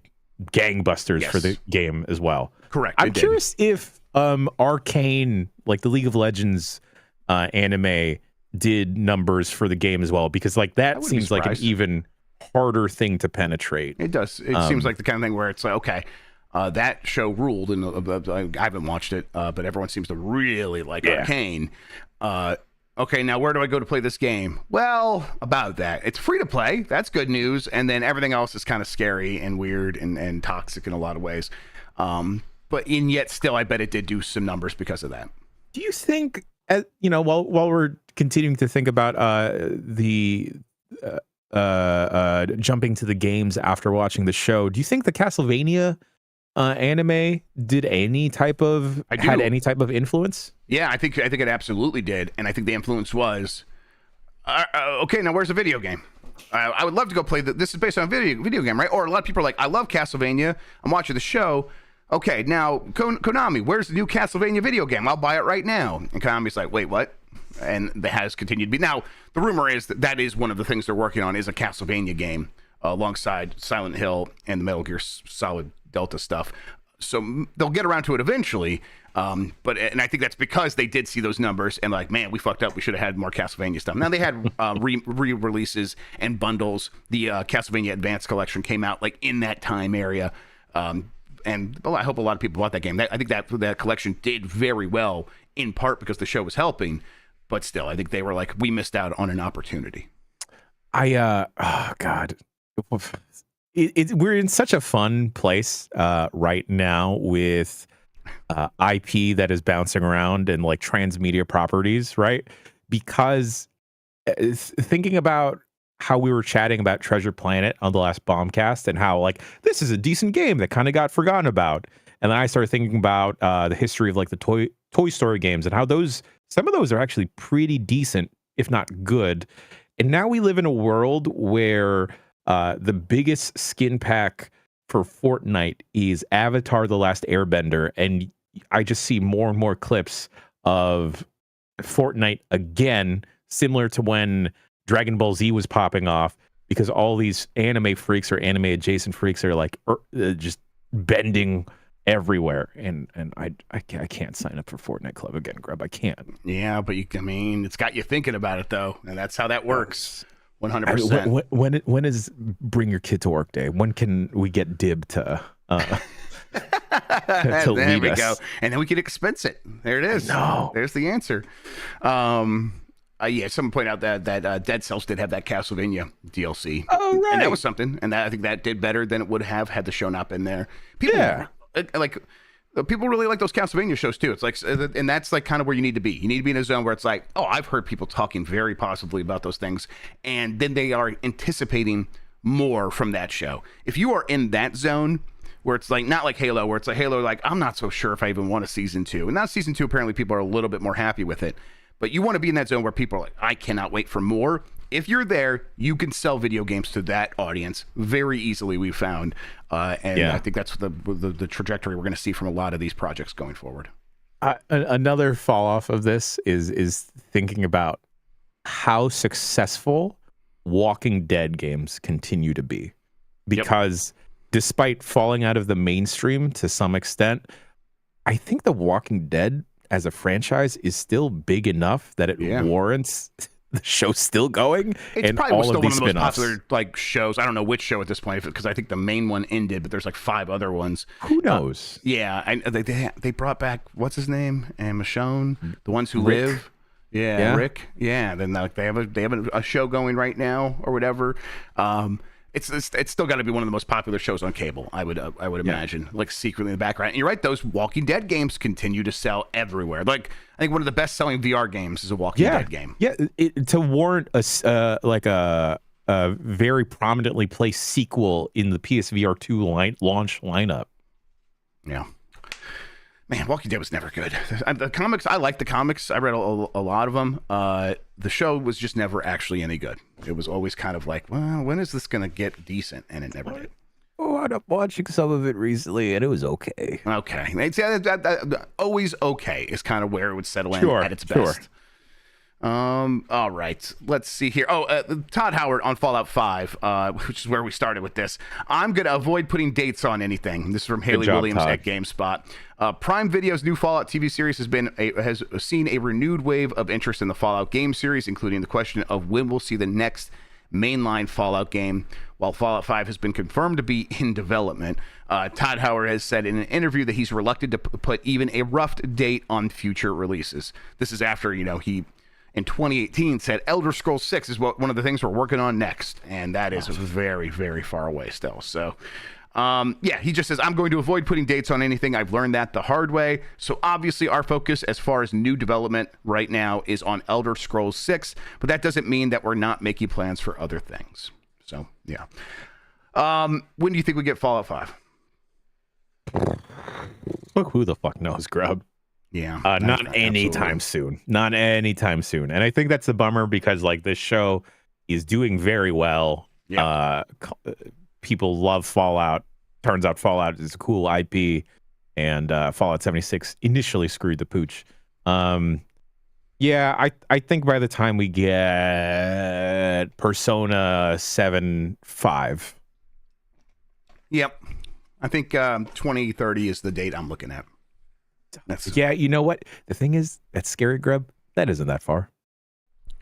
gangbusters for the game as well. Correct. I'm curious if Arcane, like the League of Legends anime, did numbers for the game as well, because like that seems like an even harder thing to penetrate. It does. It seems like the kind of thing where it's like, okay, that show ruled, and I haven't watched it, but everyone seems to really like Arcane. Okay, now where do I go to play this game? Well, about that. It's free to play. That's good news. And then everything else is kind of scary and weird and toxic in a lot of ways. But yet still, I bet it did do some numbers because of that. Do you think, while we're continuing to think about the jumping to the games after watching the show, do you think the Castlevania anime did any type of influence? Yeah, I think it absolutely did, and I think the influence was okay. Now where's the video game? I would love to go play this is based on a video game, right? Or a lot of people are like, I love Castlevania. I'm watching the show. Okay, now Konami, where's the new Castlevania video game? I'll buy it right now. And Konami's like, wait, what? And that has continued to be. Now the rumor is that is one of the things they're working on, is a Castlevania game alongside Silent Hill and the Metal Gear Solid Delta stuff. So they'll get around to it eventually. But I think that's because they did see those numbers and like, man, we fucked up. We should have had more Castlevania stuff. Now they had re-releases and bundles. The Castlevania Advance Collection came out like in that time area. And I hope a lot of people bought that game. I think that collection did very well, in part because the show was helping. But still, I think they were like, we missed out on an opportunity. Oh God. We're in such a fun place right now with IP that is bouncing around and like transmedia properties, right? Because thinking about how we were chatting about Treasure Planet on the last Bombcast and how like this is a decent game that kind of got forgotten about, and then I started thinking about the history of like the Toy Story games and how some of those are actually pretty decent, if not good. And now we live in a world where the biggest skin pack for Fortnite is Avatar: The Last Airbender, and I just see more and more clips of Fortnite again, similar to when Dragon Ball Z was popping off, because all these anime freaks or anime adjacent freaks are like just bending everywhere, and I can't sign up for Fortnite Club again, Grubb. I can't. Yeah, but it's got you thinking about it though, and that's how that works. 100%. When is Bring Your Kid to Work Day? When can we get Dib to there lead we us? go, and then we can expense it. There it is. No, there's the answer. Yeah, someone pointed out that Dead Cells did have that Castlevania DLC. Oh, right. And that was something, and I think that did better than it would have had the show not been there. People really like those Castlevania shows too. It's like, and that's like kind of where you need to be. You need to be in a zone where it's like, oh, I've heard people talking very positively about those things, and then they are anticipating more from that show. If you are in that zone where it's like, not like Halo, where it's like Halo, like, I'm not so sure if I even want a season 2. And now season 2, apparently people are a little bit more happy with it. But you want to be in that zone where people are like, I cannot wait for more. If you're there, you can sell video games to that audience very easily, we've found. I think that's the trajectory we're going to see from a lot of these projects going forward. Another fall off of this is thinking about how successful Walking Dead games continue to be. Because despite falling out of the mainstream to some extent, I think The Walking Dead as a franchise is still big enough that it warrants the show still going. It's probably still one of the most popular like shows. I don't know which show at this point, because I think the main one ended, but there's like 5 other ones. Who knows? They brought back, what's his name, and Michonne, the ones who live. Yeah, Rick. Yeah, then like they have a show going right now or whatever. It's still got to be one of the most popular shows on cable, I would imagine, like secretly in the background. And you're right; those Walking Dead games continue to sell everywhere. Like I think one of the best-selling VR games is a Walking Dead game. Yeah, to warrant a very prominently placed sequel in the PSVR 2 launch lineup. Yeah. Man, Walking Dead was never good. The comics, I like the comics. I read a lot of them. The show was just never actually any good. It was always kind of like, well, when is this going to get decent? And it never did. Oh, I'm watching some of it recently, and it was okay. Okay. It's always okay is kind of where it would settle in at its best. All right, let's see here. Todd Howard on Fallout 5, which is where we started with this. I'm going to avoid putting dates on anything. This is from Haley Williams Todd. At GameSpot. Prime Video's new Fallout TV series has seen a renewed wave of interest in the Fallout game series, including the question of when we'll see the next mainline Fallout game. While Fallout 5 has been confirmed to be in development, Todd Howard has said in an interview that he's reluctant to put even a rough date on future releases. This is after, he in 2018 said Elder Scrolls 6 is one of the things we're working on next, and that is very, very far away still. So he just says, I'm going to avoid putting dates on anything. I've learned that the hard way. So obviously our focus as far as new development right now is on Elder Scrolls 6, but that doesn't mean that we're not making plans for other things. So yeah. When do you think we get Fallout 5? Look, who the fuck knows, Grubb? Yeah. Not anytime soon. Not anytime soon. And I think that's a bummer because like this show is doing very well. Yeah. People love Fallout. Turns out Fallout is a cool IP, and Fallout 76 initially screwed the pooch. I think by the time we get Persona 7-5. Yep. I think 2030 is the date I'm looking at. You know what? The thing is, that's scary, Grubb. That isn't that far.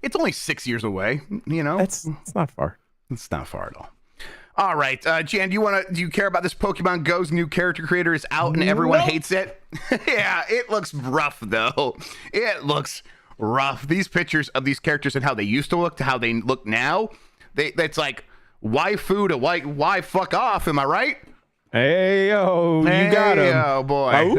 It's only 6 years away, It's not far. It's not far at all. All right, Jan, do you care about this Pokemon Go's new character creator is out and everyone hates it? Yeah, it looks rough though. It looks rough. These pictures of these characters and how they used to look to how they look now, that's like waifu to why fuck off, am I right? Hey yo, you got him. Oh boy.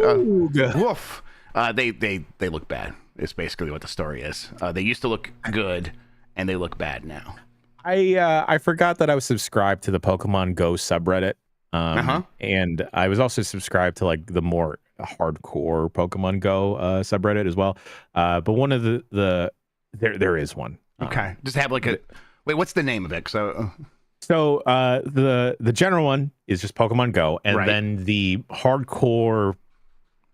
Woof. They look bad. It's basically what the story is. They used to look good and they look bad now. I forgot that I was subscribed to the Pokemon Go subreddit. And I was also subscribed to like the more hardcore Pokemon Go subreddit as well. But one of there is one. Okay. Just have like wait, what's the name of it? So the general one is just Pokemon Go, and then the hardcore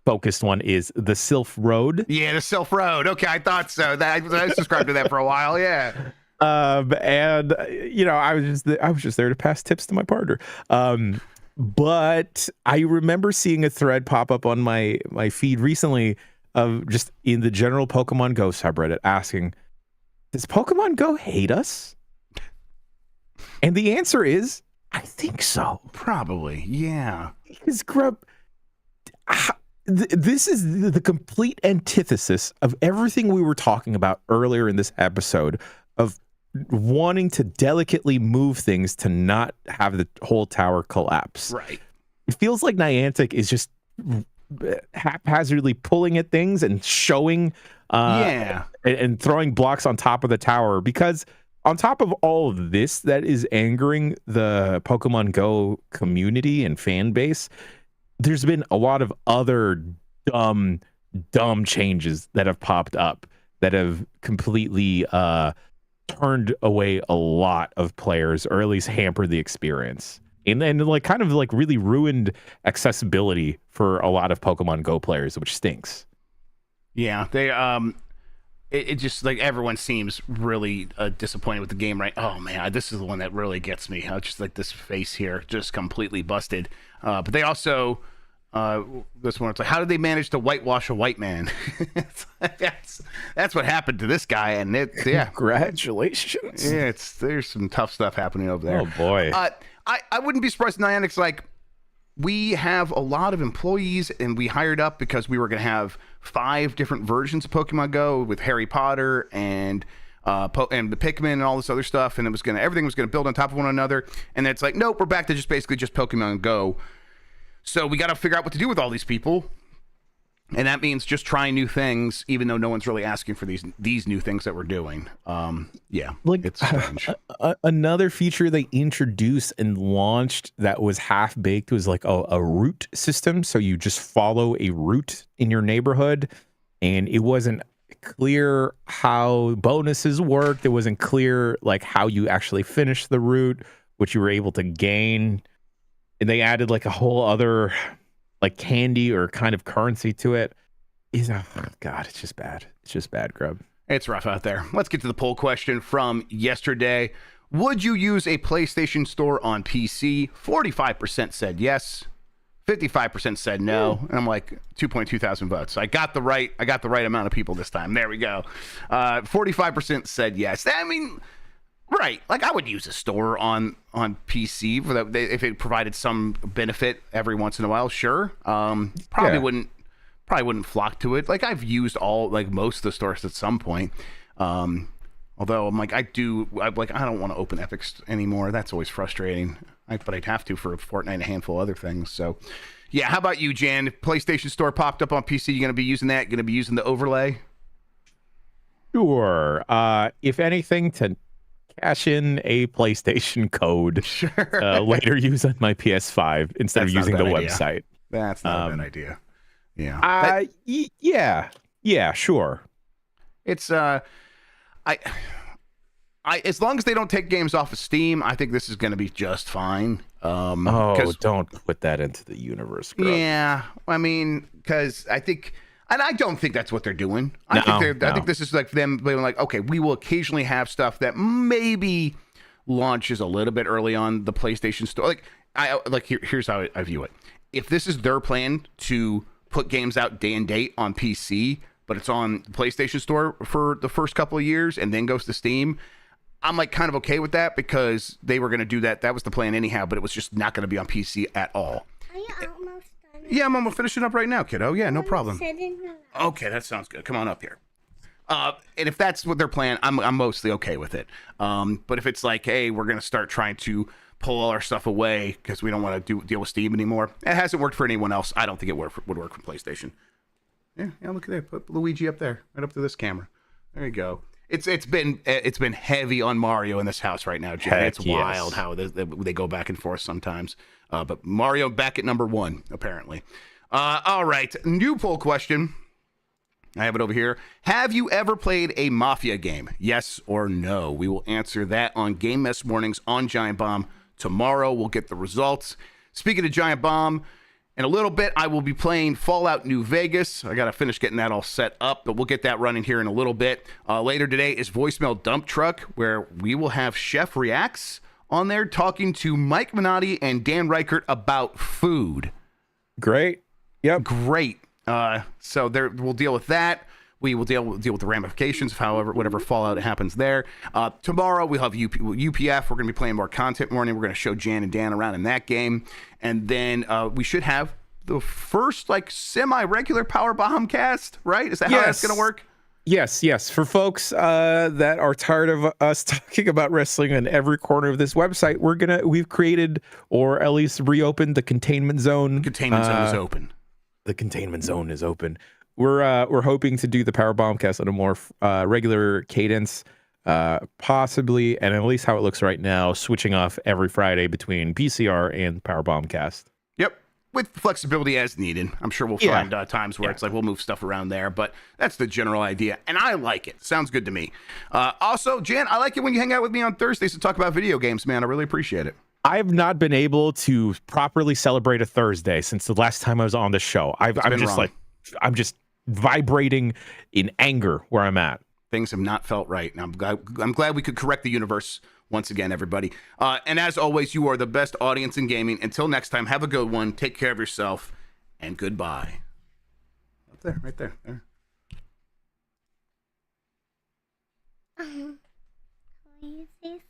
focused one is the Sylph Road. Yeah, the Sylph Road. Okay, I thought so. I subscribed to that for a while. Yeah. And I was just there to pass tips to my partner. But I remember seeing a thread pop up on my feed recently of just in the general Pokemon Go subreddit asking, does Pokemon Go hate us? And the answer is, I think so. Probably, yeah. Because Grubb, this is the complete antithesis of everything we were talking about earlier in this episode of wanting to delicately move things to not have the whole tower collapse. Right. It feels like Niantic is just haphazardly pulling at things and showing and throwing blocks on top of the tower, because on top of all of this that is angering the Pokemon Go community and fan base, there's been a lot of other dumb changes that have popped up that have completely turned away a lot of players, or at least hampered the experience, and then like kind of like really ruined accessibility for a lot of Pokemon Go players, which stinks. Yeah, they it just like everyone seems really disappointed with the game, right? Oh man, this is the one that really gets me. Just like this face here, just completely busted. But they also this one, it's like, how did they manage to whitewash a white man? that's what happened to this guy, and Congratulations. Yeah, there's some tough stuff happening over there. Oh boy. I wouldn't be surprised if Niantic's like, we have a lot of employees and we hired up because we were going to have 5 different versions of Pokemon Go with Harry Potter and the Pikmin and all this other stuff, and everything was going to build on top of one another, and then it's like, nope, we're back to just basically just Pokemon Go. So we got to figure out what to do with all these people. And that means just trying new things, even though no one's really asking for these new things that we're doing. Like, it's strange. Another feature they introduced and launched that was half-baked was like a route system. So you just follow a route in your neighborhood, and it wasn't clear how bonuses worked. It wasn't clear like how you actually finished the route, what you were able to gain. And they added like a whole other like candy or kind of currency to it. God, it's just bad. It's just bad, Grubb. It's rough out there. Let's get to the poll question from yesterday. Would you use a PlayStation Store on PC? 45% said yes. 55% said no. And I'm like, 2.2 thousand votes. I got the right amount of people this time. There we go. 45% said yes. I mean, right. Like, I would use a store on PC for that if it provided some benefit every once in a while. Sure. Probably wouldn't flock to it. Like, I've used most of the stores at some point. Although I'm like, I don't want to open Epic anymore. That's always frustrating. But I'd have to for Fortnite and a handful of other things. So, yeah. How about you, Jan? If PlayStation Store popped up on PC, you going to be using that? Going to be using the overlay? Sure. If anything, to cash in a PlayStation code, later use on my PS5 instead of using the website. That's not a bad idea. Yeah. Yeah, sure. It's as long as they don't take games off of Steam, I think this is going to be just fine. Don't put that into the universe, Grubb. Yeah, I mean, because I think, and I don't think that's what they're doing. I think this is like them being like, okay, we will occasionally have stuff that maybe launches a little bit early on the PlayStation Store. Here's how I view it. If this is their plan to put games out day and date on PC, but it's on the PlayStation Store for the first couple of years and then goes to Steam, I'm like kind of okay with that, because they were going to do that. That was the plan anyhow, but it was just not going to be on PC at all. Are you almost done? Yeah, I'm almost finishing up right now, kiddo. Yeah, no problem. Okay, that sounds good. Come on up here. And if that's what their plan, I'm mostly okay with it. But if it's like, hey, we're going to start trying to pull all our stuff away because we don't want to deal with Steam anymore, it hasn't worked for anyone else. I don't think it would work for PlayStation. Yeah, look at that. Put Luigi up there, right up to this camera. There you go. It's been heavy on Mario in this house right now, Jay. It's wild how they go back and forth sometimes. But Mario back at number 1 apparently. All right, new poll question. I have it over here. Have you ever played a Mafia game? Yes or no? We will answer that on Game Mess Mornings on Giant Bomb tomorrow. We'll get the results. Speaking of Giant Bomb, in a little bit, I will be playing Fallout New Vegas. I got to finish getting that all set up, but we'll get that running here in a little bit. Later today is Voicemail Dump Truck, where we will have Chef Reacts on there talking to Mike Minotti and Dan Reichert about food. Great. Yep. Great. So there, we'll deal with that. We will deal with the ramifications of whatever fallout happens there. Tomorrow we'll have UPF. We're going to be playing more content morning. We're going to show Jan and Dan around in that game. And then we should have the first like semi-regular Power Bomb cast, right? Is that how that's going to work? Yes. For folks that are tired of us talking about wrestling in every corner of this website, we've created or at least reopened the containment zone. Containment zone is open. The containment zone is open. We're hoping to do the Power Bombcast on a more regular cadence, possibly, and at least how it looks right now, switching off every Friday between PCR and Power Bombcast. Yep. With flexibility as needed. I'm sure we'll find times where it's like we'll move stuff around there, but that's the general idea, and I like it. Sounds good to me. Also, Jan, I like it when you hang out with me on Thursdays to talk about video games, man. I really appreciate it. I've not been able to properly celebrate a Thursday since the last time I was on the show. I'm just vibrating in anger where I'm at. Things have not felt right. And I'm glad we could correct the universe once again, everybody. And as always, you are the best audience in gaming. Until next time, have a good one. Take care of yourself, and goodbye. Up there, right there. Will you say